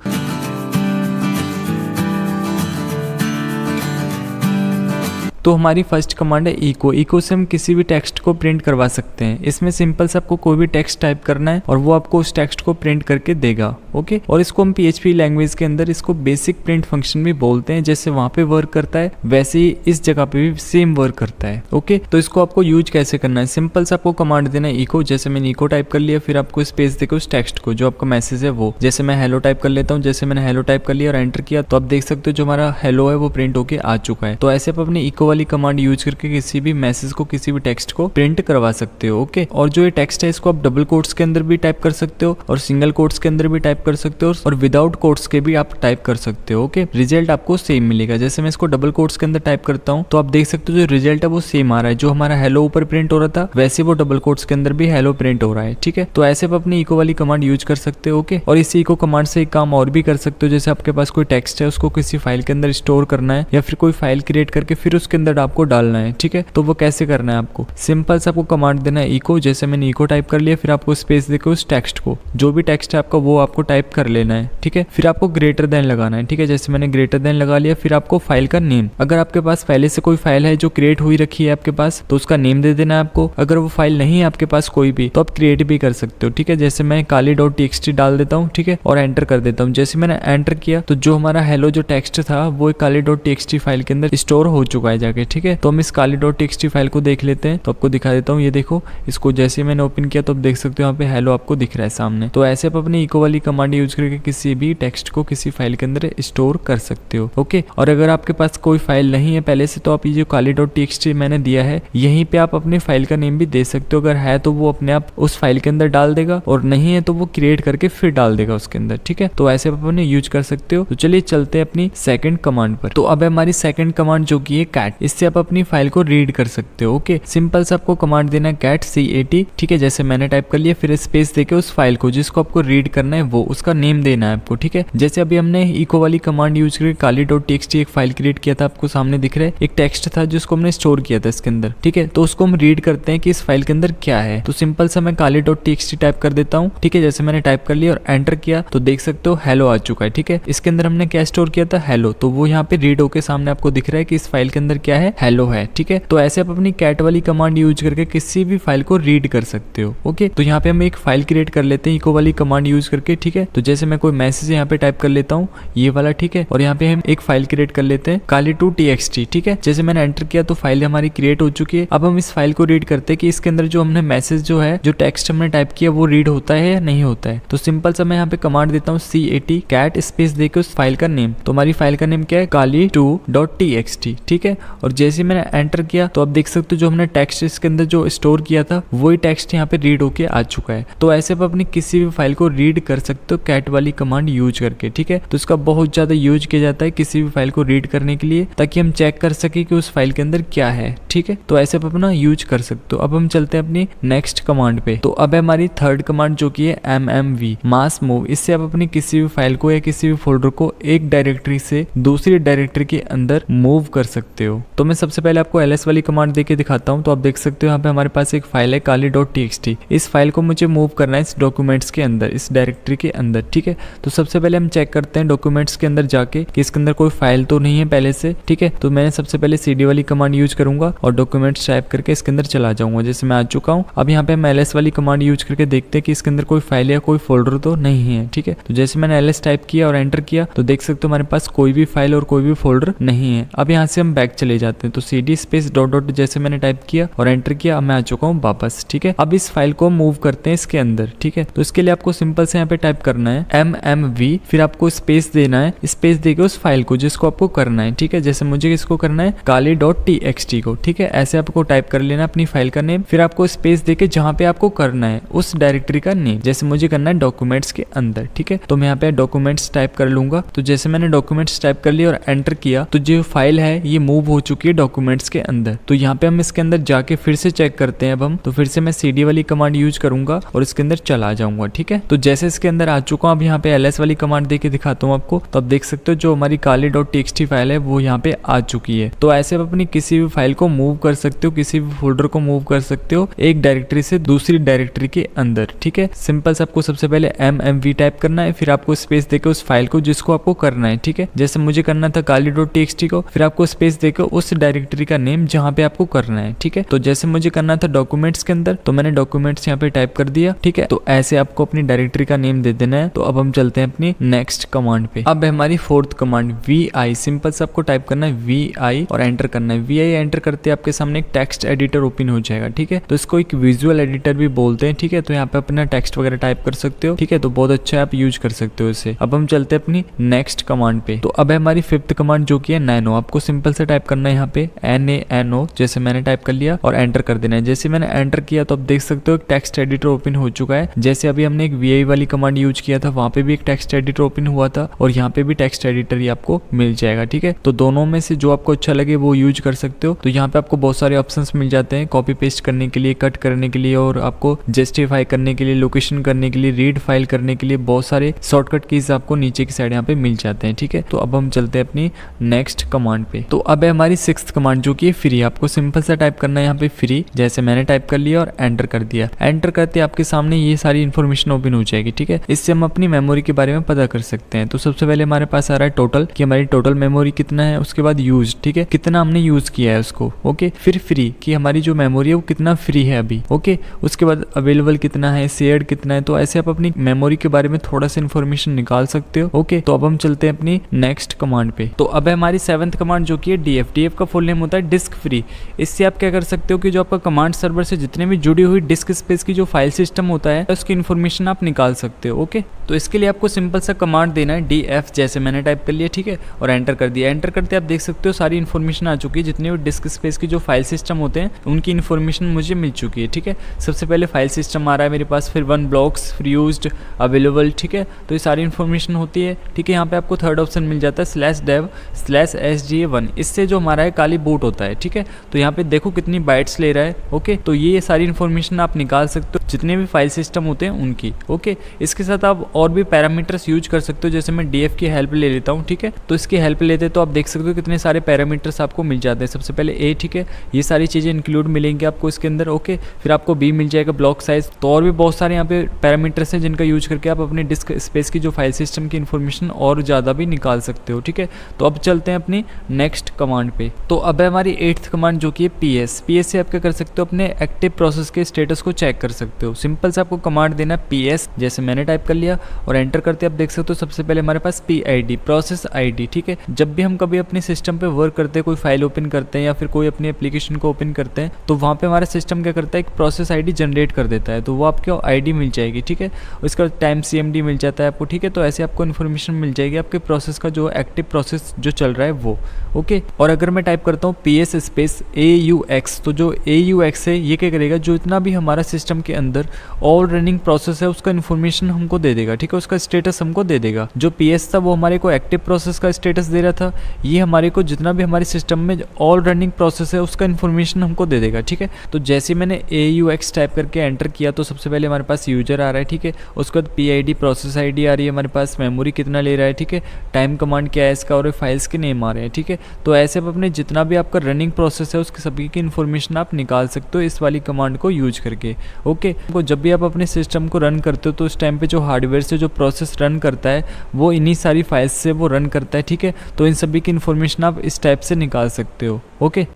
तो हमारी फर्स्ट कमांड है इको। इको से हम किसी भी टेक्स्ट को प्रिंट करवा सकते हैं। इसमें सिंपल से आपको कोई भी टेक्स्ट टाइप करना है और वो आपको उस टेक्स्ट को प्रिंट करके देगा, ओके। और इसको हम PHP लैंग्वेज के अंदर इसको बेसिक प्रिंट फंक्शन भी बोलते हैं। जैसे वहाँ पे वर्क करता है वैसे ही इस जगह पे भी सेम वर्क करता है, ओके। तो इसको आपको यूज कैसे करना है, सिंपल से आपको कमांड देना है इको। जैसे मैंने इको टाइप कर लिया, फिर आपको स्पेस देकर उस टेक्स्ट को जो आपका मैसेज है वो, जैसे मैं हेलो टाइप कर लेता हूँ। जैसे मैंने हेलो टाइप कर लिया और एंटर किया तो आप देख सकते हो जो हमारा हेलो है वो प्रिंट होके आ चुका है। तो ऐसे आप अपनी इको वाली कमांड यूज करके किसी भी मैसेज को, किसी भी टेक्स्ट को प्रिंट करवा सकते हो, ओके। और जो ये टेक्स्ट है इसको आप डबल कोट्स के अंदर भी टाइप कर सकते हो और सिंगल कोट्स के अंदर भी टाइप कर सकते हो और विदाउट कोट्स के भी आप टाइप कर सकते हो, ओके। रिजल्ट आपको सेम मिलेगा। जैसे मैं इसको डबल कोट्स के अंदर टाइप करता हूँ तो आप देख सकते हो जो रिजल्ट है वो सेम आ रहा है। जो हमारा हेलो ऊपर प्रिंट हो रहा था वैसे वो डबल कोट्स के अंदर भी हेलो प्रिंट हो रहा है, ठीक है। तो ऐसे आप अपनी इको वाली कमांड यूज कर सकते हो, ओके। और इसी इको कमांड से एक काम और भी कर सकते हो। जैसे आपके पास कोई टेक्स्ट है उसको किसी फाइल के अंदर स्टोर करना है या फिर कोई फाइल क्रिएट करके फिर उसके अंदर आपको डालना है, ठीक है। तो वो कैसे करना है आपको, सिंपल से आपको कमांड देना है इको। जैसे मैंने इको टाइप कर लिया, फिर आपको स्पेस देकर उस टेक्स्ट को, जो भी टेक्स्ट है आपका वो आपको टाइप कर लेना है, ठीक है। फिर आपको ग्रेटर देन लगाना है, ठीक है। जैसे मैंने ग्रेटर देन लगा लिया, फिर आपको फाइल का नेम, अगर आपके पास पहले से कोई फाइल है जो क्रिएट हुई रखी है आपके पास तो उसका नेम दे देना है आपको। अगर वो फाइल नहीं है आपके पास कोई भी तो आप क्रिएट भी कर सकते हो, ठीक है। जैसे मैं kali.txt डाल देता हूँ, ठीक है, और एंटर कर देता हूँ। जैसे मैंने एंटर किया तो जो हमारा हेलो जो टेक्स्ट था वो kali.txt फाइल के अंदर स्टोर हो चुका है जाके, ठीक है। तो हम इस kali.txt फाइल को देख लेते हैं। तो आपको दिखा देता हूँ, ये देखो, इसको जैसे मैंने ओपन किया तो आप देख सकते हो यहाँ पे हेलो आपको दिख रहा है सामने। तो ऐसे आप अपनी इको वाली कमांड यूज करके किसी भी टेक्स्ट को किसी फाइल के अंदर स्टोर कर सकते हो, ओके। और अगर आपके पास कोई फाइल नहीं है पहले से तो आप ये जो kali.txt मैंने दिया है यहीं पे आप अपने फाइल का नेम भी दे सकते हो। अगर है तो वो अपने आप उस फाइल के अंदर डाल देगा और नहीं है तो वो क्रिएट करके फिर डाल देगा उसके अंदर, ठीक है। तो ऐसे आप अपने यूज कर सकते हो। तो चलिए चलते हैं अपनी सेकंड कमांड पर। तो अब हमारी सेकंड कमांड जो की है कैट, इससे आप अपनी फाइल को रीड कर सकते हो, ओके। सिंपल से आपको कमांड देना है कैट CAT, ठीक है। जैसे मैंने टाइप कर लिया, फिर स्पेस देके उस फाइल को जिसको आपको रीड करना है वो उसका नेम देना है आपको, ठीक है। जैसे अभी हमने इको वाली कमांड यूज करके kali.txt एक फाइल क्रिएट किया था, आपको सामने दिख रहा है एक टेक्स्ट था जिसको हमने स्टोर किया था इसके अंदर, ठीक है। तो उसको हम रीड करते हैं कि इस फाइल के अंदर क्या है। तो सिंपल सा मैं kali.txt टाइप कर देता हूँ, ठीक है। जैसे मैंने टाइप कर लिया और एंटर किया तो देख सकते हो हेलो आ चुका है, ठीक है। इसके अंदर हमने क्या स्टोर किया था, हेलो। तो वो यहाँ पे रीड होके सामने आपको दिख रहा है कि इस फाइल के अंदर क्या है, हेलो है। ठीक है, तो ऐसे आप अपनी कैट वाली कमांड यूज करके किसी भी फाइल को रीड कर सकते हो। ओके, तो यहाँ पे हम एक फाइल क्रिएट कर लेते हैं इको वाली कमांड यूज करके। ठीक है, तो जैसे मैं कोई मैसेज यहाँ पे टाइप कर लेता हूँ ये वाला। ठीक है, और यहाँ पे हम एक फाइल क्रिएट कर लेते हैं kali2txt। ठीक है, जैसे मैंने एंटर किया तो फाइल हमारी क्रिएट हो चुकी है। अब हम इस फाइल को रीड करते हैं कि इसके अंदर जो हमने मैसेज जो है, जो टेक्स्ट हमने टाइप किया वो रीड होता है या नहीं होता है। तो सिंपल सा मैं यहाँ पे कमांड देता हूँ cat कैट स्पेस देके उस फाइल का नेम। तो हमारी फाइल का नेम क्या है, kali2.txt। ठीक है, और जैसे मैंने एंटर किया तो आप देख सकते हो जो हमने टेक्स्ट इसके अंदर जो स्टोर किया था वही टेक्स्ट यहाँ पे रीड होके आ चुका है। तो ऐसे आप अपनी किसी भी फाइल को रीड कर सकते हो कैट वाली कमांड यूज करके। ठीक है, तो इसका बहुत ज्यादा यूज किया जाता है किसी भी फाइल को रीड करने के लिए, ताकि हम चेक कर सके कि उस फाइल के अंदर क्या है। ठीक है, तो ऐसे आप अपना यूज कर सकते हो। अब हम चलते हैं अपनी नेक्स्ट कमांड पे। तो अब हमारी थर्ड कमांड जो की है mmv मास मूव। इससे आप अपनी किसी भी फाइल को या किसी भी फोल्डर को एक डायरेक्टरी से दूसरी डायरेक्टरी के अंदर मूव कर सकते हो। तो मैं सबसे पहले आपको ls वाली कमांड देके दिखाता हूँ। तो आप देख सकते हो यहाँ पे हमारे पास एक फाइल है kali.txt। इस फाइल को मुझे मूव करना है इस डॉक्यूमेंट्स के अंदर, इस डायरेक्टरी के अंदर। ठीक है, तो सबसे पहले हम चेक करते हैं डॉक्यूमेंट्स के अंदर जाके कि इसके अंदर कोई फाइल तो नहीं है पहले से। ठीक है, तो मैं सबसे पहले cd वाली कमांड यूज करूंगा और डॉक्यूमेंट्स टाइप करके इसके अंदर चला जाऊंगा। जैसे मैं आ चुका हूँ। अब यहाँ पे हम ls वाली कमांड यूज करके देखते हैं कि इसके अंदर कोई फाइल या कोई फोल्डर तो नहीं है। ठीक है, तो जैसे मैंने ls टाइप किया और एंटर किया तो देख सकते हो हमारे पास कोई भी फाइल और कोई भी फोल्डर नहीं है। अब यहाँ से हम बैक चले जाते हैं। तो cd स्पेस डॉट डॉट जैसे मैंने टाइप किया और एंटर किया, अब मैं आ चुका हूँ वापस। ठीक है, अब इस फाइल को मूव करते हैं इसके अंदर। ठीक है, तो इसके लिए आपको सिंपल से यहाँ पे टाइप करना है mmv, फिर आपको स्पेस देना है, स्पेस देके उस फाइल को जिसको आपको करना है। ठीक है, जैसे मुझे इसको करना है kali.txt को। ठीक है, ऐसे आपको टाइप कर लेना अपनी फाइल का नेम, फिर आपको स्पेस देके जहाँ पे आपको करना है उस डायरेक्टरी का नेम। जैसे मुझे करना है डॉक्यूमेंट्स के अंदर। ठीक है, तो मैं यहाँ पे डॉक्यूमेंट्स टाइप कर लूंगा। तो जैसे मैंने डॉक्यूमेंट्स टाइप कर लिया और एंटर किया तो जो फाइल है ये मूव हो चुकी है डॉक्यूमेंट्स के अंदर। तो यहाँ पे हम इसके अंदर जाके फिर से चेक करते हैं। अब हम तो फिर से मैं cd वाली कमांड यूज करूंगा और इसके अंदर चला जाऊंगा। ठीक है, तो जैसे इसके अंदर आ चुका हूँ। अब यहाँ पे ls वाली कमांड देके दिखाता हूँ आपको। तो आप देख सकते हो जो हमारी kali.txt फाइल है वो यहाँ पे आ चुकी है। तो ऐसे आप अपनी किसी भी फाइल को मूव कर सकते हो, किसी भी फोल्डर को मूव कर सकते हो एक डायरेक्टरी से दूसरी डायरेक्टरी के अंदर। ठीक है, सिंपल से आपको सबसे पहले mmv टाइप करना है, फिर आपको स्पेस देके उस फाइल को जिसको आपको करना है। ठीक है, जैसे मुझे करना था kali.txt को, फिर आपको स्पेस देके उस डायरेक्टरी का नेम जहाँ पे आपको करना है। ठीक है, तो जैसे मुझे करना था डॉक्यूमेंट्स के अंदर तो मैंने डॉक्यूमेंट्स यहाँ पे टाइप कर दिया। ठीक है, तो ऐसे आपको अपनी डायरेक्टरी का नेम दे देना है। तो अब हम चलते हैं अपनी नेक्स्ट कमांड पे। अब हमारी फोर्थ कमांड vi। सिंपल से आपको टाइप करना है vi और एंटर करना है। vi एंटर करते आपके सामने एक टेक्स्ट एडिटर ओपन हो जाएगा। ठीक है, तो इसको एक विजुअल एडिटर भी बोलते हैं। ठीक है, तो यहाँ पे अपना टेक्स्ट वगैरह टाइप कर सकते हो। ठीक है, तो बहुत अच्छा है, आप यूज कर सकते हो इसे। अब हम चलते हैं अपनी नेक्स्ट कमांड पे। तो अब हमारी फिफ्थ कमांड जो की है nano। आपको सिंपल से टाइप करना है यहाँ पे nano, जैसे मैंने टाइप कर लिया और एंटर कर देना है। जैसे मैंने एंटर किया तो आप देख सकते हो एक टेक्स्ट एडिटर ओपन हो चुका है। जैसे अभी हमने एक vi वाली कमांड यूज किया था वहां पे भी एक टेक्स्ट एडिटर ओपन हुआ था और यहाँ पे भी टेक्स्ट एडिटर ही आपको मिल जाएगा। ठीक है, तो दोनों में से जो आपको अच्छा लगे वो यूज कर सकते हो। तो यहाँ पे आपको बहुत सारे ऑप्शंस मिल जाते हैं कॉपी पेस्ट करने के लिए, कट करने के लिए और आपको जस्टिफाई करने के लिए, लोकेशन करने के लिए, रीड फाइल करने के लिए बहुत सारे शॉर्टकट कीज आपको नीचे की साइड यहाँ पे मिल जाते हैं। ठीक है, तो अब हम चलते हैं अपनी नेक्स्ट कमांड पे। तो अब है हमारी सिक्स्थ कमांड जो की है फ्री। आपको सिंपल सा टाइप करना है यहाँ पे फ्री, जैसे मैंने टाइप कर लिया और एंटर कर दिया। एंटर करते आपके सामने ये सारी इन्फॉर्मेशन ओपन हो जाएगी। ठीक है, इससे हम अपनी मेमोरी के बारे में पता कर सकते हैं। तो सबसे पहले हमारे पास आ रहा है टोटल, कि हमारी टोटल मेमोरी कितना है, उसके बाद यूज, ठीक है, कितना हमने यूज किया है उसको। ओके, फिर फ्री, कि हमारी जो मेमोरी है वो कितना फ्री है अभी। ओके, उसके बाद अवेलेबल कितना है, शेयर्ड कितना है। तो ऐसे आप अपनी मेमोरी के बारे में थोड़ा सा इन्फॉर्मेशन निकाल सकते हो। ओके, तो अब हम चलते हैं अपनी नेक्स्ट कमांड पे। तो अब है हमारी सेवंथ कमांड जो की है df का फुल नेम होता है डिस्क फ्री। इससे आप क्या कर सकते हो कि जो आपका कमांड सर्वर से जितने भी जुड़ी हुई डिस्क स्पेस की जो फाइल सिस्टम होता है उसकी इन्फॉर्मेशन आप निकाल सकते हो। ओके, तो इसके लिए आपको सिंपल सा कमांड देना है df, जैसे मैंने टाइप कर लिया। ठीक है, और एंटर कर दिया। एंटर करते आप देख सकते हो सारी इन्फॉर्मेशन आ चुकी है, जितने भी डिस्क स्पेस की जो फाइल सिस्टम होते हैं उनकी इन्फॉर्मेशन मुझे मिल चुकी है। ठीक है, सबसे पहले फाइल सिस्टम आ रहा है मेरे पास, फिर 1 ब्लॉक्स, फ्री यूज्ड, अवेलेबल। ठीक है, तो ये सारी इन्फॉर्मेशन होती है। ठीक है, यहाँ पे आपको थर्ड ऑप्शन मिल जाता है /dev/sga1। इससे जो हमारा है काली बूट होता है। ठीक है, तो यहाँ पे देखो कितनी बाइट्स ले रहा है। ओके, तो ये सारी इन्फॉर्मेशन आप निकाल सकते हो। जितने भी फाइल सिस्टम होते हैं उनकी। ओके, इसके साथ आप और भी पैरामीटर्स यूज कर सकते हो, जैसे मैं डीएफ की हेल्प ले लेता हूँ। ठीक है, तो इसकी हेल्प लेते तो आप देख सकते हो कितने सारे पैरामीटर्स आपको मिल जाते हैं। सबसे पहले ए, ठीक है, ये सारी चीज़ें इंक्लूड मिलेंगी आपको इसके अंदर। ओके, फिर आपको बी मिल जाएगा ब्लॉक साइज। तो और भी बहुत सारे यहाँ पे पैरामीटर्स हैं जिनका यूज करके आप अपने डिस्क स्पेस की जो फाइल सिस्टम की इन्फॉर्मेशन और ज़्यादा भी निकाल सकते हो। ठीक है, तो अब चलते हैं अपनी नेक्स्ट कमांड पे। तो अब है हमारी 8th कमांड जो कि है पीएस। पीएस से आप क्या कर सकते हो, अपने एक्टिव प्रोसेस के स्टेटस को चेक कर सकते हो। सिंपल से आपको कमांड देना है पीएस, जैसे मैंने टाइप कर लिया और एंटर करते आप देख सकते हो सबसे पहले हमारे पास पीआईडी, प्रोसेस आईडी। ठीक है, जब भी हम कभी अपने सिस्टम पे वर्क करते हैं, कोई फाइल ओपन करते हैं या फिर कोई अपनी एप्लीकेशन को ओपन करते हैं, तो वहाँ पे हमारा सिस्टम क्या करता है, एक प्रोसेस आईडी जनरेट कर देता है। तो वो आपको आईडी मिल जाएगी। ठीक है, उसका टाइम CMD मिल जाता है आपको। ठीक है, तो ऐसे आपको इन्फॉर्मेशन मिल जाएगी आपके प्रोसेस का, जो एक्टिव प्रोसेस जो चल रहा है वो। ओके, और अगर मैं टाइप करता हूँ PS स्पेस AUX, तो जो AUX है ये क्या करेगा, जो इतना भी हमारा सिस्टम के अंदर ऑल रनिंग प्रोसेस है उसका इन्फॉर्मेशन हमको दे देगा। ठीक है, उसका स्टेटस हमको दे देगा। जो PS था वो हमारे को एक्टिव प्रोसेस का स्टेटस दे रहा था, ये हमारे को जितना भी हमारे सिस्टम में ऑल रनिंग प्रोसेस है उसका इन्फॉर्मेशन हमको दे देगा। ठीक है, तो जैसे मैंने AUX टाइप करके एंटर किया तो सबसे पहले हमारे पास यूजर आ रहा है। ठीक है, उसके बाद PID प्रोसेस ID आ रही है हमारे पास, मेमोरी कितना ले रहा है। ठीक है, टाइम कमांड क्या है इसका, और फाइल्स के नेम आ रहे हैं। ठीक है, तो ऐसे आप अपने जितना भी आपका रनिंग प्रोसेस है उसकी सभी की इन्फॉर्मेशन आप निकाल सकते हो इस वाली कमांड को यूज करके। ओके, तो जब भी आप अपने सिस्टम को रन करते हो तो उस टाइम पे जो हार्डवेयर से जो प्रोसेस रन करता है वो इन्हीं सारी फाइल्स से वो रन करता है। ठीक है, तो इन सभी की इन्फॉर्मेशन आप इस टाइप से निकाल सकते हो। ओके,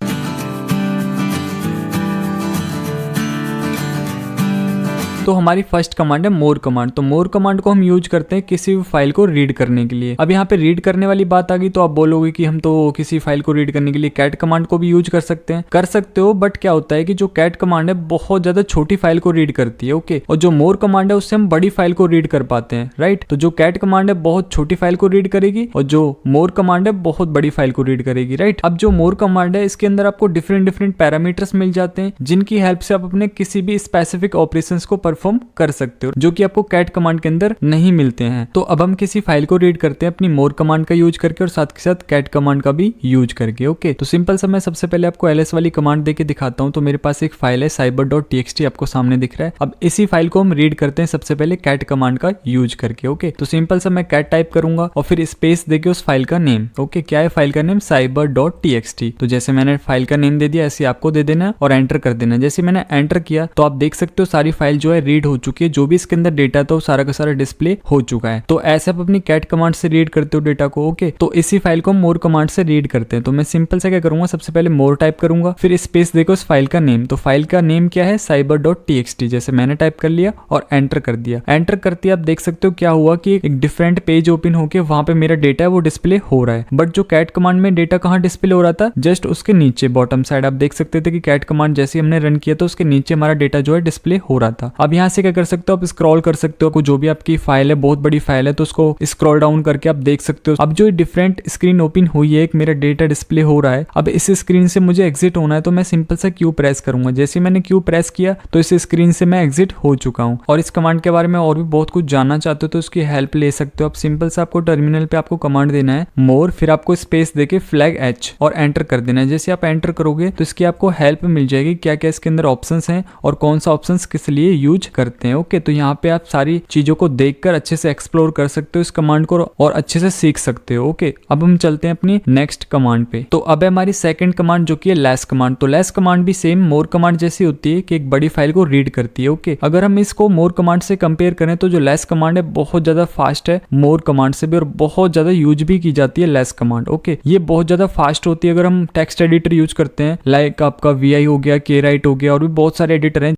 तो हमारी फर्स्ट कमांड है मोर कमांड। तो मोर कमांड को हम यूज करते हैं किसी भी फाइल को रीड करने के लिए। अब यहाँ पे रीड करने वाली बात आ गई तो आप बोलोगे कि हम तो किसी फाइल को रीड करने के लिए कैट कमांड को भी यूज कर सकते हैं। कर सकते हो, बट क्या होता है कि जो कैट कमांड है बहुत ज्यादा छोटी फाइल को रीड करती है। ओके, और जो मोर कमांड है उससे हम बड़ी फाइल को रीड कर पाते हैं। राइट, तो जो कैट कमांड है बहुत छोटी फाइल को रीड करेगी और जो मोर कमांड है बहुत बड़ी फाइल को रीड करेगी। राइट, अब जो मोर कमांड है इसके अंदर आपको डिफरेंट पैरामीटर्स मिल जाते हैं जिनकी हेल्प से आप अपने किसी भी स्पेसिफिक ऑपरेशंस को परफॉर्म कर सकते हो, जो कि आपको कैट कमांड के अंदर नहीं मिलते हैं। तो अब हम किसी फाइल को रीड करते हैं अपनी मोर कमांड का यूज करके और साथ के साथ कैट कमांड का भी यूज करके। ओके, तो सिंपल सा मैं सबसे पहले आपको ls वाली कमांड देके दिखाता हूं। तो मेरे पास एक फाइल है cyber.txt आपको सामने दिख रहा है। अब इसी फाइल को हम रीड करते हैं सबसे पहले कैट कमांड का यूज करके। ओके, तो सिंपल सा मैं कैट टाइप करूंगा और फिर स्पेस देके उस फाइल का नेम। ओके, क्या है फाइल का नेम, cyber.txt। तो जैसे मैंने फाइल का नेम दे दिया ऐसे आपको दे देना और एंटर कर देना। जैसे मैंने एंटर किया तो आप देख सकते हो सारी फाइल जो है रीड हो चुकी है, जो भी इसके अंदर डेटा था वो सारा का सारा डिस्प्ले हो चुका है। तो ऐसे आप अपनी कैट कमांड से रीड करते हो डेटा को। ओके, तो इसी फाइल को हम मोर कमांड से रीड करते हैं। तो मैं सिंपल से क्या करूंगा, सबसे पहले मोर टाइप करूंगा, फिर स्पेस देखो उस फाइल का नेम। तो फाइल का नेम क्या है, cyber.txt। जैसे मैंने टाइप कर लिया और एंटर कर दिया। एंटर करते आप देख सकते हो क्या हुआ कि एक डिफरेंट पेज ओपन होके वहां पे मेरा डेटा है वो डिस्प्ले हो रहा है। बट जो कैट कमांड में डेटा कहाँ डिस्प्ले हो रहा था, जस्ट उसके नीचे बॉटम साइड आप देख सकते थे कि कैट कमांड जैसे हमने रन किया तो उसके नीचे हमारा डेटा जो है डिस्प्ले हो रहा था। अब यहाँ से क्या कर सकते हो, आप स्क्रॉल कर सकते हो, जो भी आपकी फाइल है बहुत बड़ी फाइल है तो उसको स्क्रॉल डाउन करके आप देख सकते हो। अब जो डिफरेंट स्क्रीन ओपन हुई है, एक मेरा डेटा डिस्प्ले हो रहा है। अब इस स्क्रीन से मुझे एग्जिट होना है तो मैं सिंपल सा क्यू प्रेस करूंगा। जैसे मैंने क्यू प्रेस किया तो इस स्क्रीन से मैं एग्जिट हो चुका हूं। और इस कमांड के बारे में और भी बहुत कुछ जानना चाहते हो तो उसकी हेल्प ले सकते हो आप। सिंपल सा आपको टर्मिनल पे आपको कमांड देना है मोर, फिर आपको स्पेस देके फ्लैग H और एंटर कर देना है। जैसे आप एंटर करोगे तो इसकी आपको हेल्प मिल जाएगी क्या क्या इसके अंदर ऑप्शंस हैं और कौन सा ऑप्शंस किस लिए यूज करते हैं। ओके, तो यहाँ पे आप सारी चीजों को देखकर अच्छे से एक्सप्लोर कर सकते हो इस कमांड को और अच्छे से सीख सकते हो। ओके, अब हम चलते हैं अपनी नेक्स्ट कमांड पे। तो अब है हमारी सेकंड कमांड जो कि है लेस कमांड। तो लेस कमांड भी सेम मोर कमांड जैसी होती है कि एक बड़ी फाइल को रीड करती है। ओके, अगर हम इसको मोर कमांड से कंपेयर करें तो जो लेस कमांड है बहुत ज्यादा फास्ट है मोर कमांड से भी और बहुत ज्यादा यूज भी की जाती है लेस कमांड। ओके, ये बहुत ज्यादा फास्ट होती है। अगर हम टेक्स्ट एडिटर यूज करते हैं लाइक आपका VI हो गया, KWrite हो गया और भी बहुत सारे एडिटर हैं